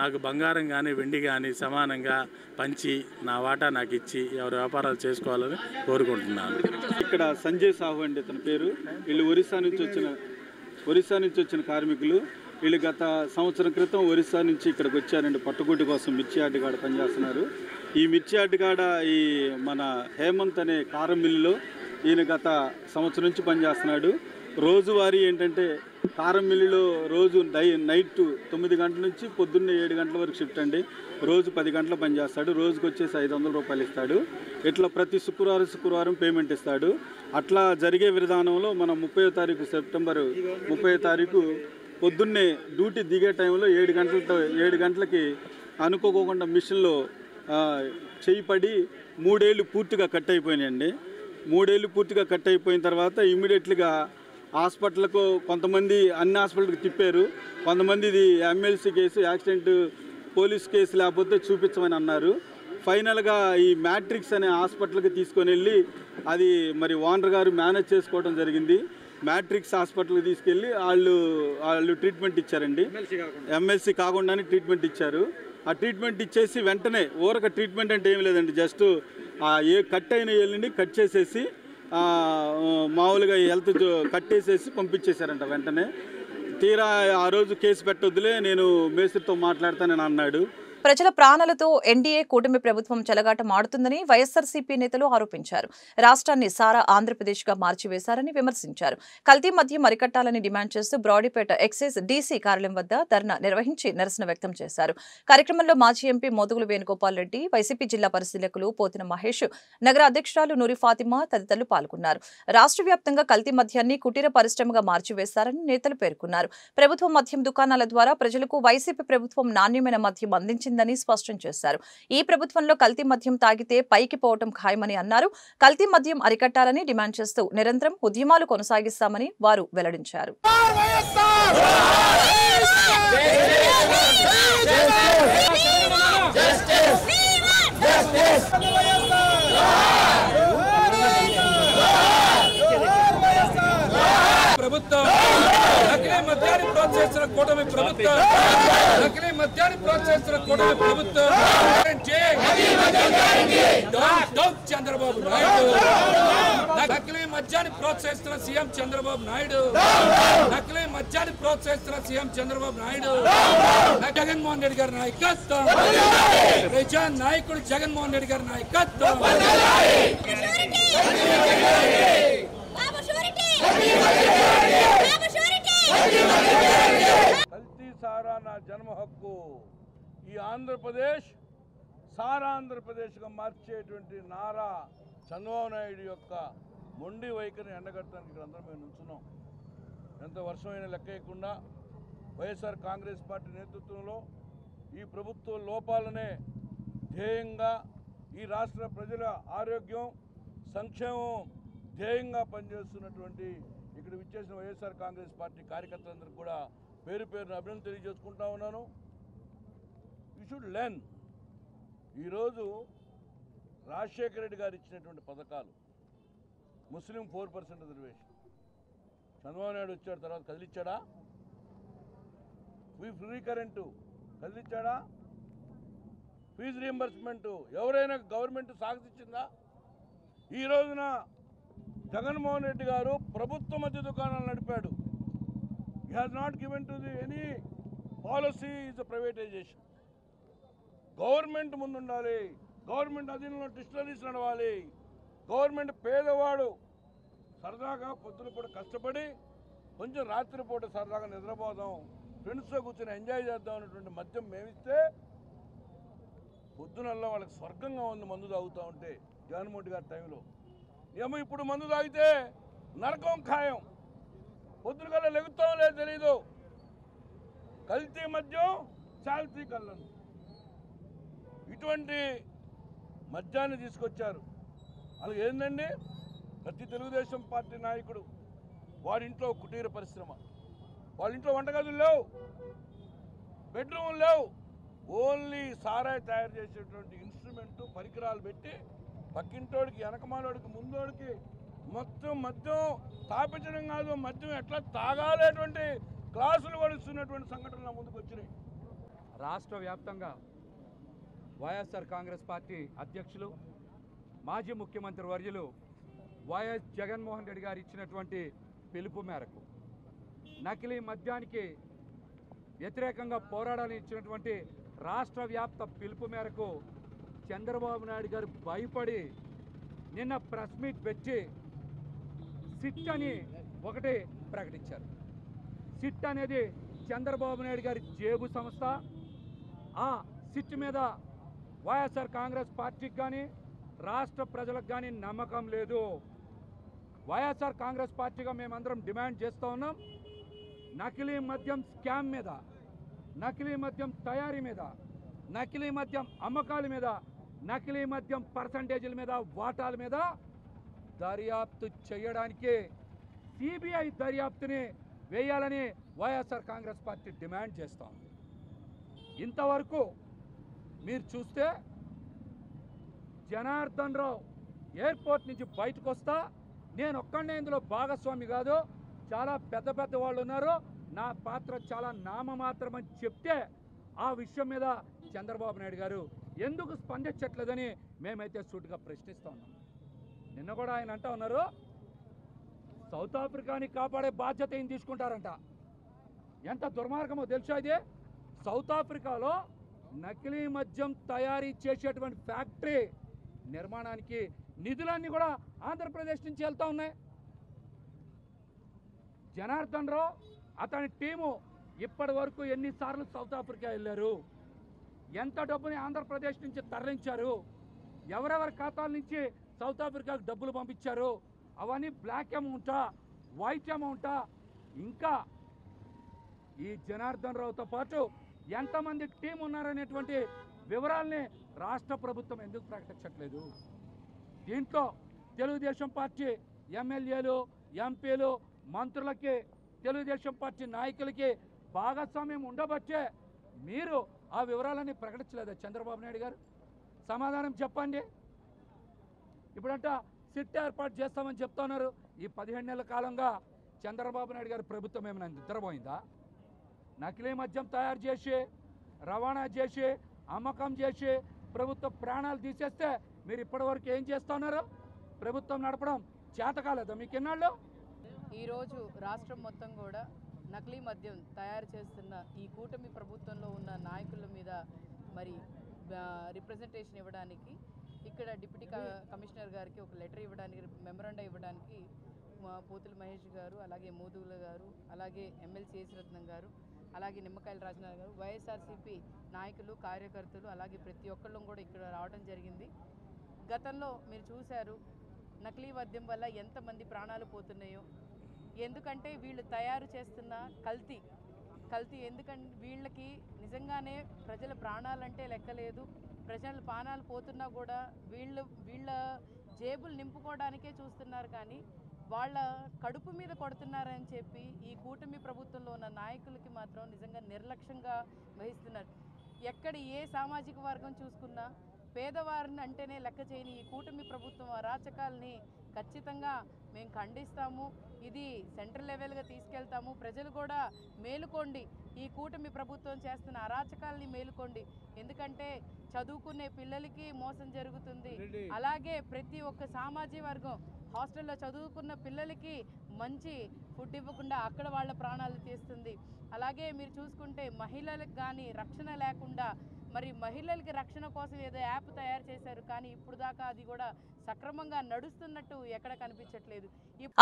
నాకు బంగారం కానీ వెండి కానీ సమానంగా పంచి నా వాటా నాకు ఇచ్చి ఎవరు వ్యాపారాలు చేసుకోవాలని కోరుకుంటున్నాను. ఇక్కడ సంజయ్ సాహు అండి అతని పేరు. వీళ్ళు ఒరిస్సా నుంచి వచ్చిన కార్మికులు. వీళ్ళు గత సంవత్సరం క్రితం ఒరిస్సా నుంచి ఇక్కడికి వచ్చారండి పట్టుగుడ్డు కోసం. మిర్చి యార్డ్ కాడ పనిచేస్తున్నారు. ఈ మిర్చి యార్డ్ కాడ ఈ మన హేమంత్ అనే కారం మిల్లులో ఈయన గత సంవత్సరం నుంచి పనిచేస్తున్నాడు. రోజువారీ ఏంటంటే కారం మిల్లులో రోజు నైట్ 9 గంటల నుంచి పొద్దున్నే 7 గంటల వరకు షిఫ్ట్ అండి. రోజు 10 గంటలు పనిచేస్తాడు. రోజుకి వచ్చేసి 500 రూపాయలు ఇస్తాడు. ఇట్లా ప్రతి శుక్రవారం పేమెంట్ ఇస్తాడు. అట్లా జరిగే విధానంలో మనం 30వ తారీఖు సెప్టెంబర్ 30వ తారీఖు పొద్దున్నే డ్యూటీ దిగే టైంలో 7 గంటలకి అనుకోకుండా మిషన్లో చేయి పడి 3 ఏళ్ళు పూర్తిగా కట్ అయిపోయినాయండి. 3 ఏళ్ళు పూర్తిగా కట్ అయిపోయిన తర్వాత ఇమ్మీడియట్లీగా హాస్పిటల్కు కొంతమంది అన్ని హాస్పిటల్కి తిప్పారు. కొంతమంది ఇది MLC case, accident police case లేకపోతే చూపించమని అన్నారు. ఫైనల్గా ఈ మ్యాట్రిక్స్ అనే హాస్పిటల్కి తీసుకొని వెళ్ళి అది మరి ఓనర్ గారు మేనేజ్ చేసుకోవడం జరిగింది. మ్యాట్రిక్స్ హాస్పిటల్కి తీసుకెళ్ళి వాళ్ళు ట్రీట్మెంట్ ఇచ్చారండి. ఎమ్మెల్సీ కాకుండానే ట్రీట్మెంట్ ఇచ్చారు. ఆ ట్రీట్మెంట్ ఇచ్చేసి వెంటనే ఊరక ట్రీట్మెంట్ అంటే ఏం లేదండి, జస్ట్ కట్ అయిన ఏళ్ళని కట్ చేసేసి మామూలుగా హెల్త్ కట్టేసేసి పంపించేశారంట వెంటనే. తీరా ఆ రోజు కేసు పెట్టొద్దులే నేను మేస్త్రితో మాట్లాడతానని అన్నాడు. ప్రజల ప్రాణాలతో ఎన్డీఏ కూటమి ప్రభుత్వం చెలగాటమాడుతుందని వైఎస్సార్సీపీ నేతలు ఆరోపించారు. రాష్ట్రాన్ని సారా ఆంధ్రప్రదేశ్గా మార్చివేశారని విమర్శించారు. కల్తీ మద్యం అరికట్టాలని డిమాండ్ చేస్తూ బ్రాడీపేట ఎక్సైజ్ డీసీ కార్యాలయం వద్ద ధర్నా నిర్వహించి నిరసన వ్యక్తం చేశారు. కార్యక్రమంలో మాజీ ఎంపీ మోదుగుల వేణుగోపాల్ రెడ్డి, వైసీపీ జిల్లా పరిశీలకులు పోతిన మహేష్, నగర అధ్యక్షురాలు నూరి ఫాతిమా తదితరులు పాల్గొన్నారు. రాష్ట్ర వ్యాప్తంగా కల్తీ మద్యాన్ని కుటీర పరిశ్రమగా మార్చివేశారని నేతలు పేర్కొన్నారు. ప్రభుత్వ మద్యం దుకాణాల ద్వారా ప్రజలకు వైసీపీ ప్రభుత్వం నాణ్యమైన మద్యం అందించిందని స్పష్టం చేశారు. ఈ ప్రభుత్వంలో కల్తీ మద్యం తాగితే పైకి పోవటం ఖాయమని అన్నారు. కల్తీ మద్యం అరికట్టాలని డిమాండ్ చేస్తూ నిరంతరం ఉద్యమాలు కొనసాగిస్తామని వారు వెల్లడించారు. ప్రభుత్వం నకిలీ మద్యాన్ని ప్రోత్సహిస్తున్న కూటమి ప్రభుత్వం, నకిలీ మద్యాన్ని ప్రోత్సహిస్తున్న కూటమి ప్రభుత్వం, చంద్రబాబు నాయుడు, నకిలీ మద్యాన్ని ప్రోత్సహిస్తున్న సీఎం చంద్రబాబు నాయుడు, నకిలీ మద్యాన్ని ప్రోత్సహిస్తున్న సీఎం చంద్రబాబు నాయుడు, జగన్మోహన్ రెడ్డి గారి నాయకత్వం, ప్రజా నాయకుడు జగన్మోహన్ రెడ్డి గారి నాయకత్వం. కల్తీ సారా నా జన్మ హక్కు. ఈ ఆంధ్రప్రదేశ్ సారా ఆంధ్రప్రదేశ్గా మార్చేటువంటి నారా చంద్రబాబు నాయుడు యొక్క మొండి వైఖరిని ఎండగట్టడానికి ఇక్కడ అందరం మేము నుంచున్నాం. ఎంత వర్షమైనా లెక్కకుండా వైఎస్ఆర్ కాంగ్రెస్ పార్టీ నేతృత్వంలో ఈ ప్రభుత్వ లోపాలనే ధ్యేయంగా, ఈ రాష్ట్ర ప్రజల ఆరోగ్యం సంక్షేమం ధ్యేయంగా పనిచేస్తున్నటువంటి ఇక్కడ విచ్చేసిన వైఎస్ఆర్ కాంగ్రెస్ పార్టీ కార్యకర్తలందరికీ కూడా పేరు పేరున అభినందన తెలియజేసుకుంటా ఉన్నాను. You should learn. ఈరోజు రాజశేఖర రెడ్డి గారు ఇచ్చినటువంటి పథకాలు, ముస్లిం 4% రిజర్వేషన్, చంద్రబాబు నాయుడు వచ్చాడు తర్వాత కదిలిచ్చాడా? ఫ్రీ కరెంటు కదిలిచ్చాడా? ఫీజు రీఎంబర్స్మెంటు ఎవరైనా గవర్నమెంట్ సాగతిచ్చిందా? ఈ రోజున జగన్మోహన్ రెడ్డి గారు ప్రభుత్వ మధ్య దుకాణాలు నడిపాడు. He has not given to the any policy is privatisation. Government ముందుండాలి, గవర్నమెంట్ అధీనంలో డిస్టిలరీస్ నడవాలి. గవర్నమెంట్ పేదవాడు సరదాగా పొద్దున పూట కష్టపడి కొంచెం రాత్రిపూట సరదాగా నిద్రపోదాం, ఫ్రెండ్స్తో కూర్చొని ఎంజాయ్ చేద్దాం అనేటువంటి మద్యం మేమిస్తే పొద్దునల్లా వాళ్ళకి స్వర్గంగా ఉంది మందు తాగుతూ ఉంటే జగన్మోహన్ రెడ్డి గారి టైంలో. ఏమో ఇప్పుడు మందు తాగితే నరకం ఖాయం, పొద్దున కల్లా లెగుతాం లేదు తెలీదు. కల్తీ మద్యం చాల్తీ కళ్ళను ఇటువంటి మద్యాన్ని తీసుకొచ్చారు. అలాగే ఏందండి, ప్రతి తెలుగుదేశం పార్టీ నాయకుడు వాడింట్లో కుటీర పరిశ్రమ, వాళ్ళ ఇంట్లో వంటగదులు లేవు, బెడ్రూములు లేవు, ఓన్లీ సారాయి తయారు చేసేటువంటి ఇన్స్ట్రుమెంటు పరికరాలు పెట్టి పక్కింటోడికి వెనకమాలోడికి ముందోడికి మొత్తం మద్యం తాపించడం కాదు, మద్యం ఎట్లా తాగాలేటువంటి క్లాసులు పడుతున్నటువంటి సంఘటనలు ముందుకు వచ్చినాయి. రాష్ట్ర వ్యాప్తంగా వైఎస్ఆర్ కాంగ్రెస్ పార్టీ అధ్యక్షులు మాజీ ముఖ్యమంత్రి వర్యులు వైఎస్ జగన్మోహన్ రెడ్డి గారు ఇచ్చినటువంటి పిలుపు మేరకు నకిలీ మద్యానికి వ్యతిరేకంగా పోరాడాలని ఇచ్చినటువంటి రాష్ట్ర వ్యాప్త పిలుపు మేరకు చంద్రబాబు నాయుడు గారు భయపడి నిన్న ప్రెస్ మీట్ పెట్టి సిట్ అని ఒకటి ప్రకటించారు. సిట్ అనేది చంద్రబాబు నాయుడు గారి జేబు సంస్థ. ఆ సిట్ మీద వైఎస్ఆర్ కాంగ్రెస్ పార్టీకి కానీ రాష్ట్ర ప్రజలకు కానీ నమ్మకం లేదు. వైఎస్ఆర్ కాంగ్రెస్ పార్టీగా మేమందరం డిమాండ్ చేస్తూ ఉన్నాం. నకిలీ మద్యం స్కామ్ మీద, నకిలీ మద్యం తయారీ మీద, నకిలీ మద్యం అమ్మకాల మీద, నకిలీ మద్యం పర్సంటేజీల మీద, వాటాల మీద దర్యాప్తు చేయడానికి సిబిఐ దర్యాప్తుని వేయాలని వైఎస్ఆర్ కాంగ్రెస్ పార్టీ డిమాండ్ చేస్తాం. ఇంతవరకు మీరు చూస్తే జనార్దన్ రావు ఎయిర్పోర్ట్ నుంచి బయటకు వస్తా, నేను ఒక్కడే ఇందులో భాగస్వామి కాదు, చాలా పెద్ద పెద్ద వాళ్ళు ఉన్నారు, నా పాత్ర చాలా నామమాత్రమని చెప్తే ఆ విషయం మీద చంద్రబాబు నాయుడు గారు ఎందుకు స్పందించట్లేదని మేమైతే సూటిగా ప్రశ్నిస్తూ ఉన్నాం. నిన్న కూడా ఆయన అంటా ఉన్నారు, సౌత్ ఆఫ్రికాని కాపాడే బాధ్యత ఏం తీసుకుంటారంట. ఎంత దుర్మార్గమో తెలుసా ఇది? సౌత్ ఆఫ్రికాలో నకిలీ మద్యం తయారీ చేసేటువంటి ఫ్యాక్టరీ నిర్మాణానికి నిధులన్నీ కూడా ఆంధ్రప్రదేశ్ నుంచి వెళ్తూ ఉన్నాయి. జనార్దన్ రావు అతని టీము ఇప్పటి వరకు ఎన్నిసార్లు సౌత్ ఆఫ్రికా వెళ్ళారు, ఎంత డబ్బుని ఆంధ్రప్రదేశ్ నుంచి తరలించారు, ఎవరెవరి ఖాతాల నుంచి సౌత్ ఆఫ్రికాకు డబ్బులు పంపించారు, అవన్నీ బ్లాక్ అమౌంటా వైట్ అమౌంటా, ఇంకా ఈ జనార్దన్ రావుతో పాటు ఎంతమంది టీం ఉన్నారనేటువంటి వివరాల్ని రాష్ట్ర ప్రభుత్వం ఎందుకు ప్రకటించట్లేదు? దీంట్లో తెలుగుదేశం పార్టీ ఎమ్మెల్యేలు, ఎంపీలు, మంత్రులకి, తెలుగుదేశం పార్టీ నాయకులకి భాగస్వామ్యం ఉండబట్టే మీరు ఆ వివరాలన్నీ ప్రకటించలేదా చంద్రబాబు నాయుడు గారు? సమాధానం చెప్పండి. ఇప్పుడంట సిట్ ఏర్పాటు చేస్తామని చెప్తున్నారు. ఈ 17 నెలల కాలంగా చంద్రబాబు నాయుడు గారి ప్రభుత్వం ఏమైనా నిద్రపోయిందా? నకిలీ మద్యం తయారు చేసి, రవాణా చేసి, అమ్మకం చేసి ప్రభుత్వ ప్రాణాలు తీసేస్తే మీరు ఇప్పటివరకు ఏం చేస్తున్నారు? ప్రభుత్వం నడపడం చేత కాలేదా మీకు ఎన్నాళ్ళు? ఈరోజు రాష్ట్రం మొత్తం కూడా నకిలీ మద్యం తయారు చేస్తున్న ఈ కూటమి ప్రభుత్వంలో ఉన్న నాయకుల మీద మరి రిప్రజెంటేషన్ ఇవ్వడానికి ఇక్కడ డిప్యూటీ కమిషనర్ గారికి ఒక లెటర్ ఇవ్వడానికి, మెమరాండా ఇవ్వడానికి పోతుల మహేష్ గారు, అలాగే మోదుగుల గారు, అలాగే ఎమ్మెల్సీ యేసురత్నం గారు, అలాగే నిమ్మకాయల రాజనాథ్ గారు, వైఎస్ఆర్సీపీ నాయకులు, కార్యకర్తలు, అలాగే ప్రతి ఒక్కళ్ళు కూడా ఇక్కడ రావడం జరిగింది. గతంలో మీరు చూశారు నకిలీ మద్యం వల్ల ఎంతమంది ప్రాణాలు పోతున్నాయో. ఎందుకంటే వీళ్ళు తయారు చేస్తున్న కల్తీ ఎందుకంటే వీళ్ళకి నిజంగానే ప్రజల ప్రాణాలంటే లెక్కలేదు. ప్రజల ప్రాణాలు పోతున్నా కూడా వీళ్ళ జేబులు నింపుకోవడానికే చూస్తున్నారు, కానీ వాళ్ళ కడుపు మీద కొడుతున్నారని చెప్పి ఈ కూటమి ప్రభుత్వంలో ఉన్న నాయకులకి మాత్రం నిజంగా నిర్లక్ష్యంగా వహిస్తున్నారు. ఎక్కడ ఏ సామాజిక వర్గం చూసుకున్నా పేదవారిని అంటేనే లెక్క చేయని ఈ కూటమి ప్రభుత్వం అరాచకాల్ని ఖచ్చితంగా మేము ఖండిస్తాము. ఇది సెంట్రల్ లెవెల్గా తీసుకెళ్తాము. ప్రజలు కూడా మేలుకోండి, ఈ కూటమి ప్రభుత్వం చేస్తున్న అరాచకాల్ని మేలుకోండి. ఎందుకంటే చదువుకునే పిల్లలకి మోసం జరుగుతుంది. అలాగే ప్రతి ఒక్క సామాజిక వర్గం హాస్టల్లో చదువుకున్న పిల్లలకి మంచి ఫుడ్ ఇవ్వకుండా అక్కడ వాళ్ళ ప్రాణాలు తీస్తుంది. అలాగే మీరు చూసుకుంటే మహిళలకు కానీ రక్షణ లేకుండా, మరి మహిళలకి రక్షణ కోసం ఏదో యాప్ తయారు చేశారు, కానీ ఇప్పుడు దాకా అది కూడా సక్రమంగా నడుస్తున్నట్టు ఎక్కడ కనిపించట్లేదు.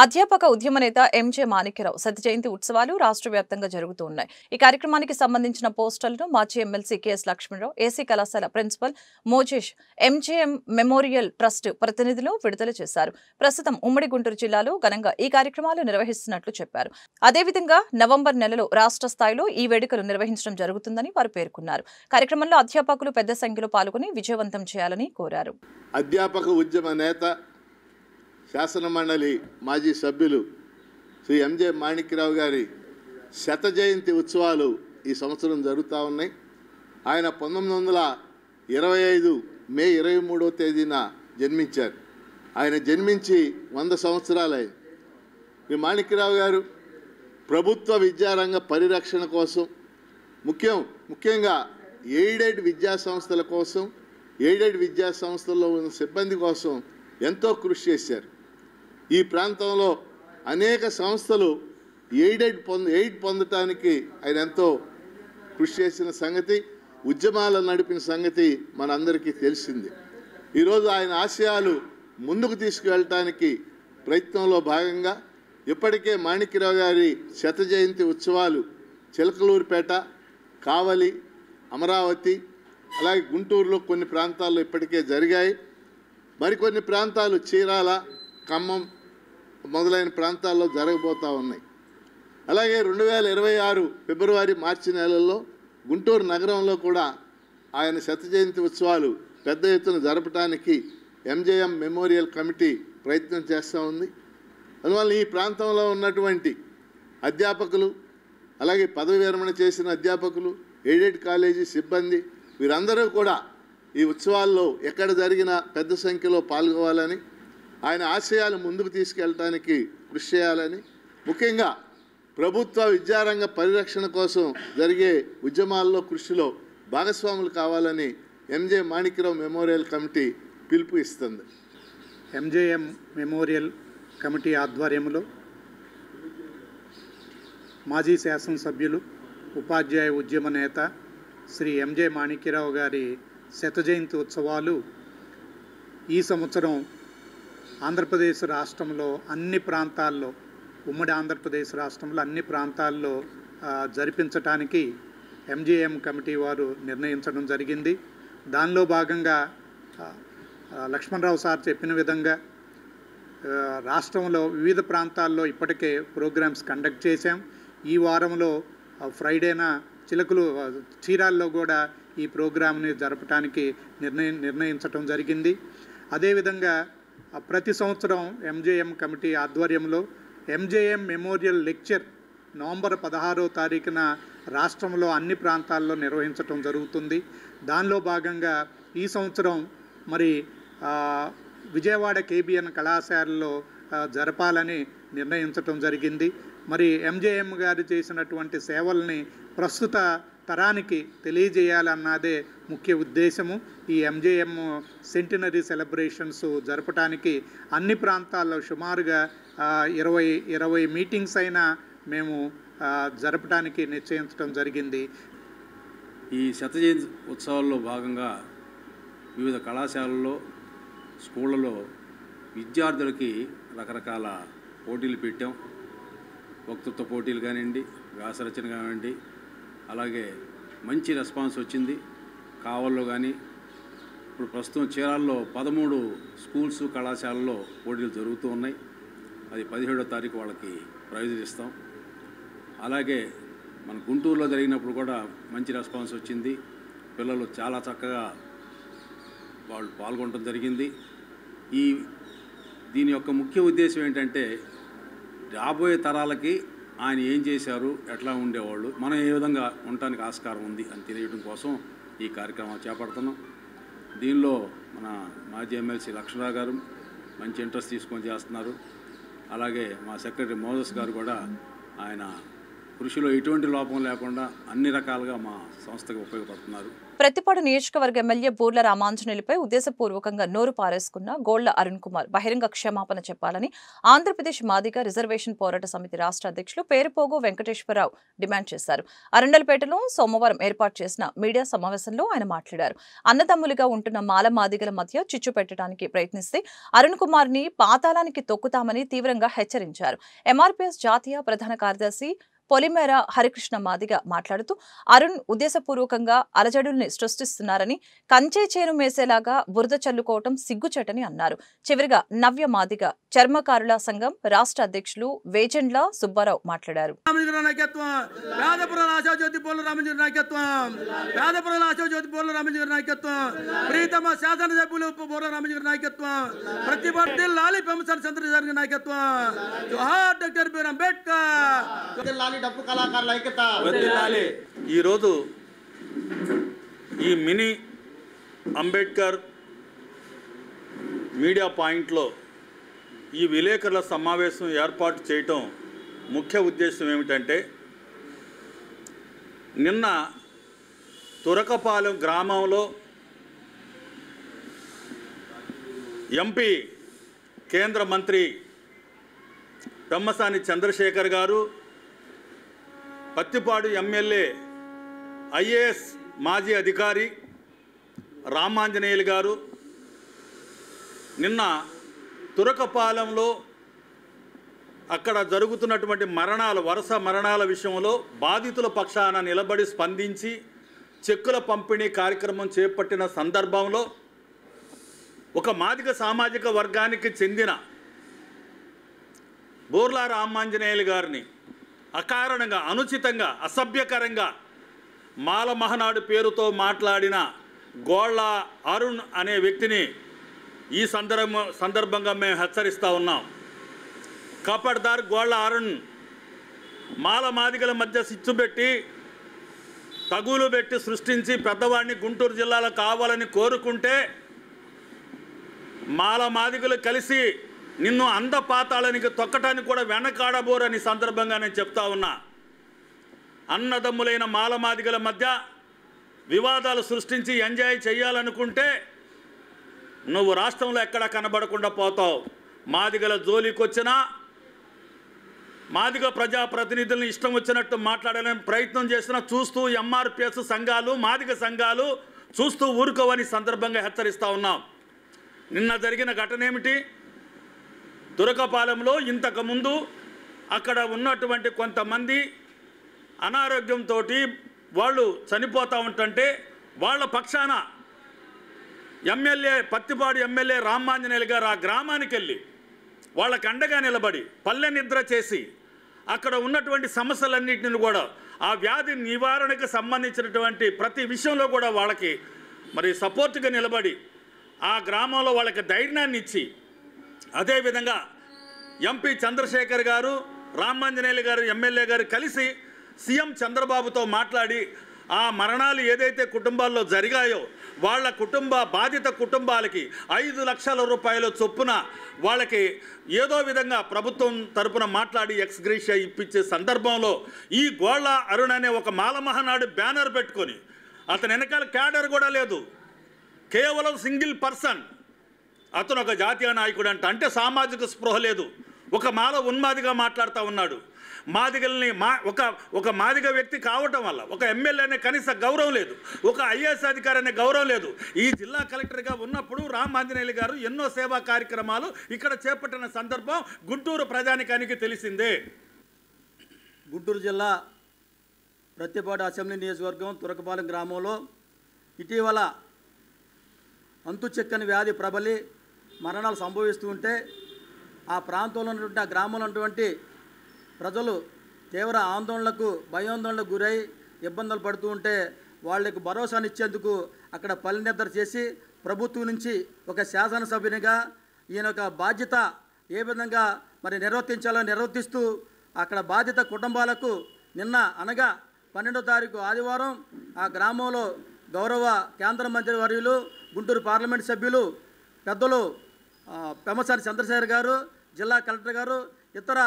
అధ్యాపక ఉద్యమ నేత ఎంజే మాణిక్యరావు శత జయంతి ఉత్సవాలు రాష్ట్ర వ్యాప్తంగా జరుగుతున్నాయి. ఈ కార్యక్రమానికి సంబంధించిన పోస్టర్లను మాజీ ఎమ్మెల్సీ కెఎస్ లక్ష్మణరావు, ఏసీ కళాశాల principal Mojesh, MJM memorial trust ప్రతినిధులు విడుదల చేశారు. ప్రస్తుతం ఉమ్మడి గుంటూరు జిల్లాలో ఘనంగా ఈ కార్యక్రమాలు నిర్వహిస్తున్నట్లు చెప్పారు. అదేవిధంగా నవంబర్ నెలలో రాష్ట్ర స్థాయిలో ఈ వేడుకలు నిర్వహించడం జరుగుతుందని వారు పేర్కొన్నారు. కార్యక్రమంలో అధ్యాపకులు పెద్ద సంఖ్యలో పాల్గొని విజయవంతం చేయాలని కోరారు. అధ్యాపక ఉద్యమ నేత, శాసన మండలి మాజీ సభ్యులు శ్రీ ఎంజే మాణిక్యరావు గారి శత జయంతి ఉత్సవాలు ఈ సంవత్సరం జరుగుతూ ఉన్నాయి. ఆయన 1925 మే 23వ తేదీన జన్మించారు. ఆయన జన్మించి 100 సంవత్సరాలైంది. ఈ మాణిక్యరావు గారు ప్రభుత్వ విద్యారంగ పరిరక్షణ కోసం, ముఖ్యంగా ఎయిడెడ్ విద్యా సంస్థల కోసం, ఎయిడెడ్ విద్యా సంస్థల్లో ఉన్న సిబ్బంది కోసం ఎంతో కృషి చేశారు. ఈ ప్రాంతంలో అనేక సంస్థలు ఎయిడ్ పొందటానికి ఆయన ఎంతో కృషి చేసిన సంగతి, ఉద్యమాలు నడిపిన సంగతి మనందరికీ తెలిసింది. ఈరోజు ఆయన ఆశయాలు ముందుకు తీసుకువెళ్ళటానికి ప్రయత్నంలో భాగంగా ఇప్పటికే మాణిక్యరావు గారి శత జయంతి ఉత్సవాలు చిలకలూరుపేట, కావలి, అమరావతి, అలాగే గుంటూరులో కొన్ని ప్రాంతాల్లో ఇప్పటికే జరిగాయి. మరికొన్ని ప్రాంతాలు చీరాల, ఖమ్మం మొదలైన ప్రాంతాల్లో జరగబోతూ ఉన్నాయి. అలాగే 2026 ఫిబ్రవరి, మార్చి నెలల్లో గుంటూరు నగరంలో కూడా ఆయన శత జయంతి ఉత్సవాలు పెద్ద ఎత్తున జరపడానికి ఎంజేఎం మెమోరియల్ కమిటీ ప్రయత్నం చేస్తూ ఉంది. అందువల్ల ఈ ప్రాంతంలో ఉన్నటువంటి అధ్యాపకులు, అలాగే పదవి విరమణ చేసిన అధ్యాపకులు, ఎయిడెడ్ కాలేజీ సిబ్బంది, వీరందరూ కూడా ఈ ఉత్సవాల్లో ఎక్కడ జరిగినా పెద్ద సంఖ్యలో పాల్గొవాలని, ఆయన ఆశయాలు ముందుకు తీసుకెళ్ళటానికి కృషి చేయాలని, ముఖ్యంగా ప్రభుత్వ విద్యారంగ పరిరక్షణ కోసం జరిగే ఉద్యమాల్లో కృషిలో భాగస్వాములు కావాలని ఎంజే మాణిక్యరావు మెమోరియల్ కమిటీ పిలుపు ఇస్తుంది. ఎంజేఎం మెమోరియల్ కమిటీ ఆధ్వర్యంలో మాజీ శాసనసభ్యులు, ఉపాధ్యాయ ఉద్యమ నేత శ్రీ ఎంజే మాణిక్యరావు గారి శత జయంతి ఉత్సవాలు ఈ సంవత్సరం ఆంధ్రప్రదేశ్ రాష్ట్రంలో అన్ని ప్రాంతాల్లో, ఉమ్మడి ఆంధ్రప్రదేశ్ రాష్ట్రంలో అన్ని ప్రాంతాల్లో జరిపించటానికి ఎంజేఎం కమిటీ వారు నిర్ణయించడం జరిగింది. దానిలో భాగంగా లక్ష్మణరావు సార్ చెప్పిన విధంగా రాష్ట్రంలో వివిధ ప్రాంతాల్లో ఇప్పటికే ప్రోగ్రామ్స్ కండక్ట్ చేశాం. ఈ వారంలో ఫ్రైడేన చీరాల్లో కూడా ఈ ప్రోగ్రామ్ని జరపడానికి నిర్ణయించడం జరిగింది. అదేవిధంగా ప్రతి సంవత్సరం ఎంజేఎం కమిటీ ఆధ్వర్యంలో ఎంజేఎం మెమోరియల్ లెక్చర్ నవంబర్ 16వ తారీఖున రాష్ట్రంలో అన్ని ప్రాంతాల్లో నిర్వహించడం జరుగుతుంది. దానిలో భాగంగా ఈ సంవత్సరం మరి విజయవాడ కేబిఎన్ కళాశాలలో జరపాలని నిర్ణయించడం జరిగింది. మరి ఎంజేఎం గారు చేసినటువంటి సేవల్ని ప్రస్తుత తరానికి తెలియజేయాలన్నదే ముఖ్య ఉద్దేశము. ఈ ఎంజేఎం సెంటినరీ సెలబ్రేషన్స్ జరపడానికి అన్ని ప్రాంతాల్లో సుమారుగా 20 మీటింగ్స్ అయినా మేము జరపడానికి నిశ్చయించడం జరిగింది. ఈ శత జయంతి ఉత్సవాల్లో భాగంగా వివిధ కళాశాలల్లో, స్కూళ్ళలో విద్యార్థులకి రకరకాల పోటీలు పెట్టాం. వక్తృత్వ పోటీలు కానివ్వండి, వ్యాసరచన కానివ్వండి, అలాగే మంచి రెస్పాన్స్ వచ్చింది. కావల్లో కానీ ఇప్పుడు ప్రస్తుతం చీరాల్లో 13 స్కూల్స్, కళాశాలలో పోటీలు జరుగుతూ ఉన్నాయి. అది 17వ తారీఖు వాళ్ళకి ప్రైజులు ఇస్తాం. అలాగే మన గుంటూరులో జరిగినప్పుడు కూడా మంచి రెస్పాన్స్ వచ్చింది. పిల్లలు చాలా చక్కగా వాళ్ళు పాల్గొనడం జరిగింది. దీని యొక్క ముఖ్య ఉద్దేశం ఏంటంటే రాబోయే తరాలకి ఆయన ఏం చేశారు, ఎట్లా ఉండేవాళ్ళు, మనం ఏ విధంగా ఉండటానికి ఆస్కారం ఉంది అని తెలియడం కోసం ఈ కార్యక్రమాలు చేపడుతున్నాం. దీనిలో మన మాజీ ఎమ్మెల్సీ లక్ష్మణరావు గారు మంచి ఇంట్రెస్ట్ తీసుకొని చేస్తున్నారు. అలాగే మా సెక్రటరీ మోజస్ గారు కూడా ఆయన కృషిలో ఎటువంటి లోపం లేకుండా అన్ని రకాలుగా మా సంస్థకు ఉపయోగపడుతున్నారు. ప్రతిపాడు నియోజకవర్గ ఎమ్మెల్యే బూర్ల రామాంజనేయులపై ఉద్దేశపూర్వకంగా నోరు పారేసుకున్న గోళ్ల అరుణ్ కుమార్ బహిరంగ క్షమాపణ చెప్పాలని ఆంధ్రప్రదేశ్ మాదిగ రిజర్వేషన్ పోరాట సమితి రాష్ట్ర అధ్యక్షులు పేరుపోగు వెంకటేశ్వరరావు డిమాండ్ చేశారు. అరండల్పేటలో సోమవారం ఏర్పాటు చేసిన మీడియా సమావేశంలో ఆయన మాట్లాడారు. అన్నదమ్ములుగా ఉంటున్న మాల మాదిగల మధ్య చిచ్చు పెట్టడానికి ప్రయత్నిస్తే అరుణ్ కుమార్ ని పాతాళానికి తొక్కుతామని తీవ్రంగా హెచ్చరించారు. ఎంఆర్పీఎస్ జాతీయ ప్రధాన కార్యదర్శి పొలిమేర హరికృష్ణ మాదిగ మాట్లాడుతూ అరుణ్ ఉద్దేశపూర్వకంగా అలజడుల్ని సృష్టిస్తున్నారని, కంచే చేను మేసేలాగా బురద చల్లుకోవటం సిగ్గుచేటని అన్నారు. చివరిగా నవ్య మాదిగ చర్మకారుల సంఘం రాష్ట్ర అధ్యక్షులు వేజెండ్ల సుబ్బారావు మాట్లాడారు. ఈరోజు ఈ మినీ అంబేద్కర్ మీడియా పాయింట్లో ఈ విలేకరుల సమావేశం ఏర్పాటు చేయటం ముఖ్య ఉద్దేశం ఏమిటంటే, నిన్న తురకపాలెం గ్రామంలో ఎంపీ కేంద్ర మంత్రి పెమ్మసాని చంద్రశేఖర్ గారు, పత్తిపాడు ఎమ్మెల్యే ఐఏఎస్ మాజీ అధికారి రామాంజనేయులు గారు నిన్న తురకపాలెంలో అక్కడ జరుగుతున్నటువంటి వరుస మరణాల విషయంలో బాధితుల పక్షాన నిలబడి స్పందించి చెక్కుల పంపిణీ కార్యక్రమం చేపట్టిన సందర్భంలో ఒక మాదిగ సామాజిక వర్గానికి చెందిన బూర్ల రామాంజనేయులు గారిని అకారణంగా, అనుచితంగా, అసభ్యకరంగా మాల మహనాడు పేరుతో మాట్లాడిన గోళ్ల అరుణ్ అనే వ్యక్తిని ఈ సందర్భంగా మేము హెచ్చరిస్తూ ఉన్నాం. కాపాడదారు గోళ్ల అరుణ్ మాల మాదిగల మధ్య సిచ్చు పెట్టి, తగులు పెట్టి సృష్టించి పెద్దవాడిని గుంటూరు జిల్లాలో కావాలని కోరుకుంటే మాల మాదిగలు కలిసి నిన్ను అందపాతాళానికి తొక్కటానికి కూడా వెనకాడబోరని సందర్భంగా నేను చెప్తా ఉన్నా. అన్నదమ్ములైన మాల మాదిగల మధ్య వివాదాలు సృష్టించి ఎంజాయ్ చేయాలనుకుంటే నువ్వు రాష్ట్రంలో ఎక్కడా కనబడకుండా పోతావు. మాదిగల జోలికి వచ్చినా మాదిగ ప్రజాప్రతినిధులను ఇష్టం వచ్చినట్టు మాట్లాడాలని ప్రయత్నం చేస్తున్న చూస్తూ ఎంఆర్పిఎస్ సంఘాలు మాదిగ సంఘాలు చూస్తూ ఊరుకోవని సందర్భంగా హెచ్చరిస్తూ ఉన్నాం. నిన్న జరిగిన ఘటన ఏమిటి? తురకపాలెంలో ఇంతకుముందు అక్కడ ఉన్నటువంటి కొంతమంది అనారోగ్యంతో వాళ్ళు చనిపోతూ ఉంటుంటే వాళ్ళ పక్షాన పత్తిపాడు ఎమ్మెల్యే రామాంజనేయులు గారు ఆ గ్రామానికి వెళ్ళి వాళ్ళకి అండగా నిలబడి పల్లె నిద్ర చేసి అక్కడ ఉన్నటువంటి సమస్యలన్నింటిని కూడా ఆ వ్యాధి నివారణకు సంబంధించినటువంటి ప్రతి విషయంలో కూడా వాళ్ళకి మరి సపోర్ట్గా నిలబడి ఆ గ్రామంలో వాళ్ళకి ధైర్యాన్ని ఇచ్చి, అదేవిధంగా ఎంపీ చంద్రశేఖర్ గారు రామాంజనేయులు గారు ఎమ్మెల్యే గారు కలిసి సీఎం చంద్రబాబుతో మాట్లాడి ఆ మరణాలు ఏదైతే కుటుంబాల్లో జరిగాయో వాళ్ళ బాధిత కుటుంబాలకి 5 లక్షల రూపాయల చొప్పున వాళ్ళకి ఏదో విధంగా ప్రభుత్వం తరపున మాట్లాడి ఎక్స్గ్రేషియా ఇప్పించే సందర్భంలో ఈ గోళ్ళ అరుణ్ అనే ఒక మాలమహనాడు బ్యానర్ పెట్టుకొని, అతని వెనకాల క్యాడర్ కూడా లేదు, కేవలం సింగిల్ పర్సన్, అతను ఒక జాతీయ నాయకుడు అంటే సామాజిక స్పృహ లేదు, ఒక మాల ఉన్మాదిగా మాట్లాడుతూ ఉన్నాడు. మాదిగల్ని ఒక మాదిగ వ్యక్తి కావటం వల్ల ఒక ఎమ్మెల్యే అనే కనీస గౌరవం లేదు, ఒక ఐఏఎస్ అధికారి అనే గౌరవం లేదు. ఈ జిల్లా కలెక్టర్గా ఉన్నప్పుడు రామాంజనేయులు గారు ఎన్నో సేవా కార్యక్రమాలు ఇక్కడ చేపట్టిన సందర్భం గుంటూరు ప్రజానికానికి తెలిసిందే. గుంటూరు జిల్లా ప్రత్తిపాడు అసెంబ్లీ నియోజకవర్గం తురకపాలెం గ్రామంలో ఇటీవల అంతుచెక్కని వ్యాధి ప్రబలి మరణాలు సంభవిస్తూ ఉంటే ఆ ప్రాంతంలో ఉన్నటువంటి ఆ గ్రామంలో ఉన్నటువంటి ప్రజలు తీవ్ర ఆందోళనకు భయాందోళనకు గురై ఇబ్బందులు పడుతూ ఉంటే వాళ్లకు భరోసానిచ్చేందుకు అక్కడ పల్లె నిద్ర చేసి ప్రభుత్వం నుంచి ఒక శాసనసభ్యునిగా ఈయన ఒక బాధ్యత ఏ విధంగా మరి నిర్వర్తించాలో నిర్వర్తిస్తూ అక్కడ బాధిత కుటుంబాలకు నిన్న అనగా 12వ తారీఖు ఆదివారం ఆ గ్రామంలో గౌరవ కేంద్ర మంత్రి వర్యులు గుంటూరు పార్లమెంట్ సభ్యులు పెద్దలు పెమ్మసాని చంద్రశేఖర్ గారు, జిల్లా కలెక్టర్ గారు, ఇతర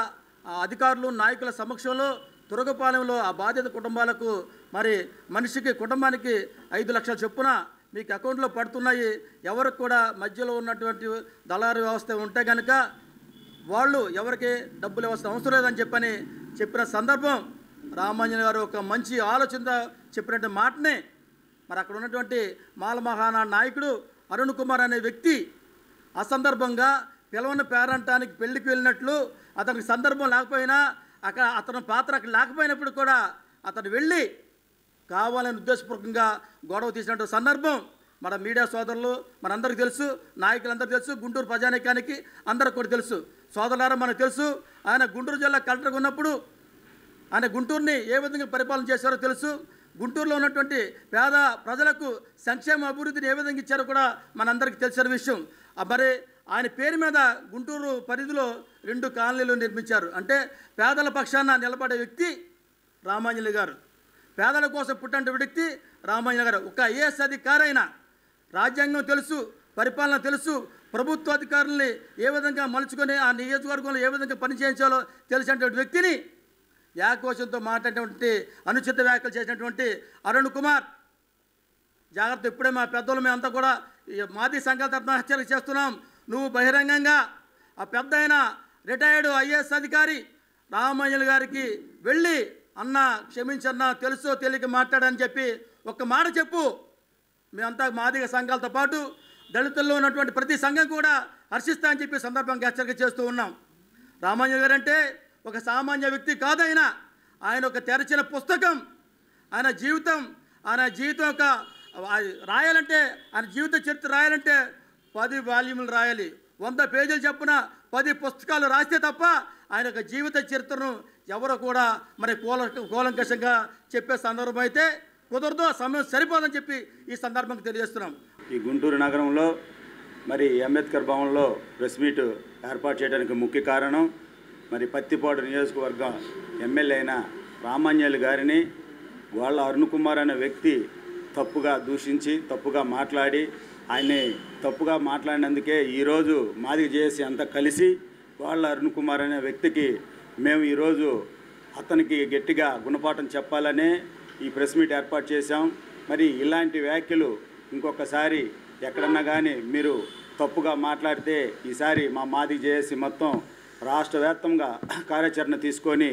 అధికారులు నాయకుల సమక్షంలో తురకపాలెంలో ఆ బాధిత కుటుంబాలకు మరి మనిషికి కుటుంబానికి 5 లక్షల చొప్పున మీకు అకౌంట్లో పడుతున్నాయి, ఎవరికి కూడా మధ్యలో ఉన్నటువంటి దళారీ వ్యవస్థ ఉంటే కనుక వాళ్ళు ఎవరికి డబ్బులు ఇవ్వాల్సిన అవసరం లేదని చెప్పిన సందర్భం రామాంజనేయులు గారు ఒక మంచి ఆలోచనతో చెప్పినట్టు మాటనే మరి అక్కడ ఉన్నటువంటి మాల మహానాడు నాయకుడు అరుణ్ కుమార్ అనే వ్యక్తి అసందర్భంగా పిలవని పేరంటానికి పెళ్లికి వెళ్ళినట్లు అతనికి సందర్భం లేకపోయినా అక్కడ అతని పాత్ర అక్కడ లేకపోయినప్పుడు కూడా అతను వెళ్ళి కావాలని ఉద్దేశపూర్వకంగా గొడవ తీసినట్టు సందర్భం మన మీడియా సోదరులు మనందరికీ తెలుసు, నాయకులందరికీ తెలుసు, గుంటూరు ప్రజానీకానికి అందరికి కూడా తెలుసు. సోదరులారా మనకు తెలుసు, ఆయన గుంటూరు జిల్లా కలెక్టర్గా ఉన్నప్పుడు ఆయన గుంటూరుని ఏ విధంగా పరిపాలన చేశారో తెలుసు. గుంటూరులో ఉన్నటువంటి పేద ప్రజలకు సంక్షేమ అభివృద్ధిని ఏ విధంగా ఇచ్చారో కూడా మనందరికీ తెలిసిన విషయం. మరి ఆయన పేరు మీద గుంటూరు పరిధిలో 2 కాలనీలు నిర్మించారు. అంటే పేదల పక్షాన నిలబడే వ్యక్తి రామాంజనేయులు గారు, పేదల కోసం పుట్టిన వ్యక్తి రామాంజనేయులు గారు. ఒక ఐఏఎస్ అధికారి అయినా రాజ్యాంగం తెలుసు, పరిపాలన తెలుసు, ప్రభుత్వ అధికారుల్ని ఏ విధంగా మలుచుకొని ఆ నియోజకవర్గంలో ఏ విధంగా పనిచేయించాలో తెలిసినటువంటి వ్యక్తిని ఏకోచంతో మాట్లాడినటువంటి అనుచిత వ్యాఖ్యలు చేసినటువంటి అరుణ్ కుమార్ జాగ్రత్త. ఇప్పుడే మా పెద్దలు మేమంతా కూడా మాది సంఘాల తరఫున హెచ్చరిక చేస్తున్నాం. నువ్వు బహిరంగంగా ఆ పెద్ద అయిన రిటైర్డ్ ఐఏఎస్ అధికారి రామాంజనేయులు గారికి వెళ్ళి అన్న క్షమించన్నా, తెలుసో తెలియక మాట్లాడని చెప్పి ఒక్క మాట చెప్పు. మేమంతా మాదిగ సంఘాలతో పాటు దళితుల్లో ఉన్నటువంటి ప్రతి సంఘం కూడా హర్షిస్తా అని చెప్పి సందర్భంగా హెచ్చరిక చేస్తూ ఉన్నాం. రామాంజనేయులు గారు అంటే ఒక సామాన్య వ్యక్తి కాదైనా, ఆయన ఒక తెరచిన పుస్తకం. ఆయన జీవితం ఒక రాయాలంటే, ఆయన జీవిత చరిత్ర రాయాలంటే 10 వాల్యూములు రాయాలి, 100 పేజీలు చెప్పున 10 పుస్తకాలు రాస్తే తప్ప ఆయన యొక్క జీవిత చరిత్రను ఎవరు కూడా మరి కూలంకషంగా చెప్పే సందర్భం అయితే కుదరదు, సమయం సరిపోదని చెప్పి ఈ సందర్భంగా తెలియజేస్తున్నాం. ఈ గుంటూరు నగరంలో మరి అంబేద్కర్ భవన్లో ప్రెస్ మీట్ ఏర్పాటు చేయడానికి ముఖ్య కారణం మరి పత్తిపాడు నియోజకవర్గం ఎమ్మెల్యే అయిన రామాంజనేయులు గారిని వాళ్ళ అరుణ్ కుమార్ అనే వ్యక్తి తప్పుగా దూషించి తప్పుగా మాట్లాడి ఆయన్ని తప్పుగా మాట్లాడినందుకే ఈరోజు మాదిగ జేఏసీ అంతా కలిసి వాళ్ళ అరుణ్ కుమార్ అనే వ్యక్తికి మేము ఈరోజు అతనికి గట్టిగా గుణపాఠం చెప్పాలనే ఈ ప్రెస్ మీట్ ఏర్పాటు చేశాం. మరి ఇలాంటి వ్యాఖ్యలు ఇంకొకసారి ఎక్కడన్నా కానీ మీరు తప్పుగా మాట్లాడితే ఈసారి మా మాదిగ జేఏసీ మొత్తం రాష్ట్ర వ్యాప్తంగా కార్యాచరణ తీసుకొని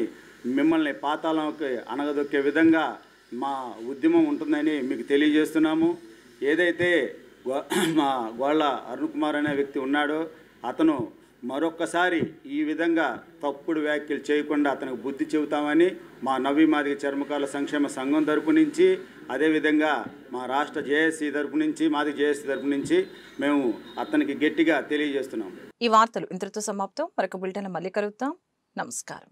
మిమ్మల్ని పాతాళంకి అనగదొక్కే విధంగా మా ఉద్యమం ఉంటుందని మీకు తెలియజేస్తున్నాము. ఏదైతే మా గోళ్ళ అరుణ్ కుమార్ అనే వ్యక్తి ఉన్నాడో అతను మరొక్కసారి ఈ విధంగా తప్పుడు వ్యాఖ్యలు చేయకుండా అతనికి బుద్ధి చెబుతామని మా నవ్వి మాదిగ చర్మకారుల సంక్షేమ సంఘం తరపు నుంచి, అదేవిధంగా మా రాష్ట్ర జేఏసీ తరపు నుంచి, మాదిగ జేఏసీ తరపు నుంచి మేము అతనికి గట్టిగా తెలియజేస్తున్నాం. ఈ వార్తలు ఇంతటితో సమాప్తం. మరొక బులెటిన్ మళ్ళీ కలుద్దాం. నమస్కారం.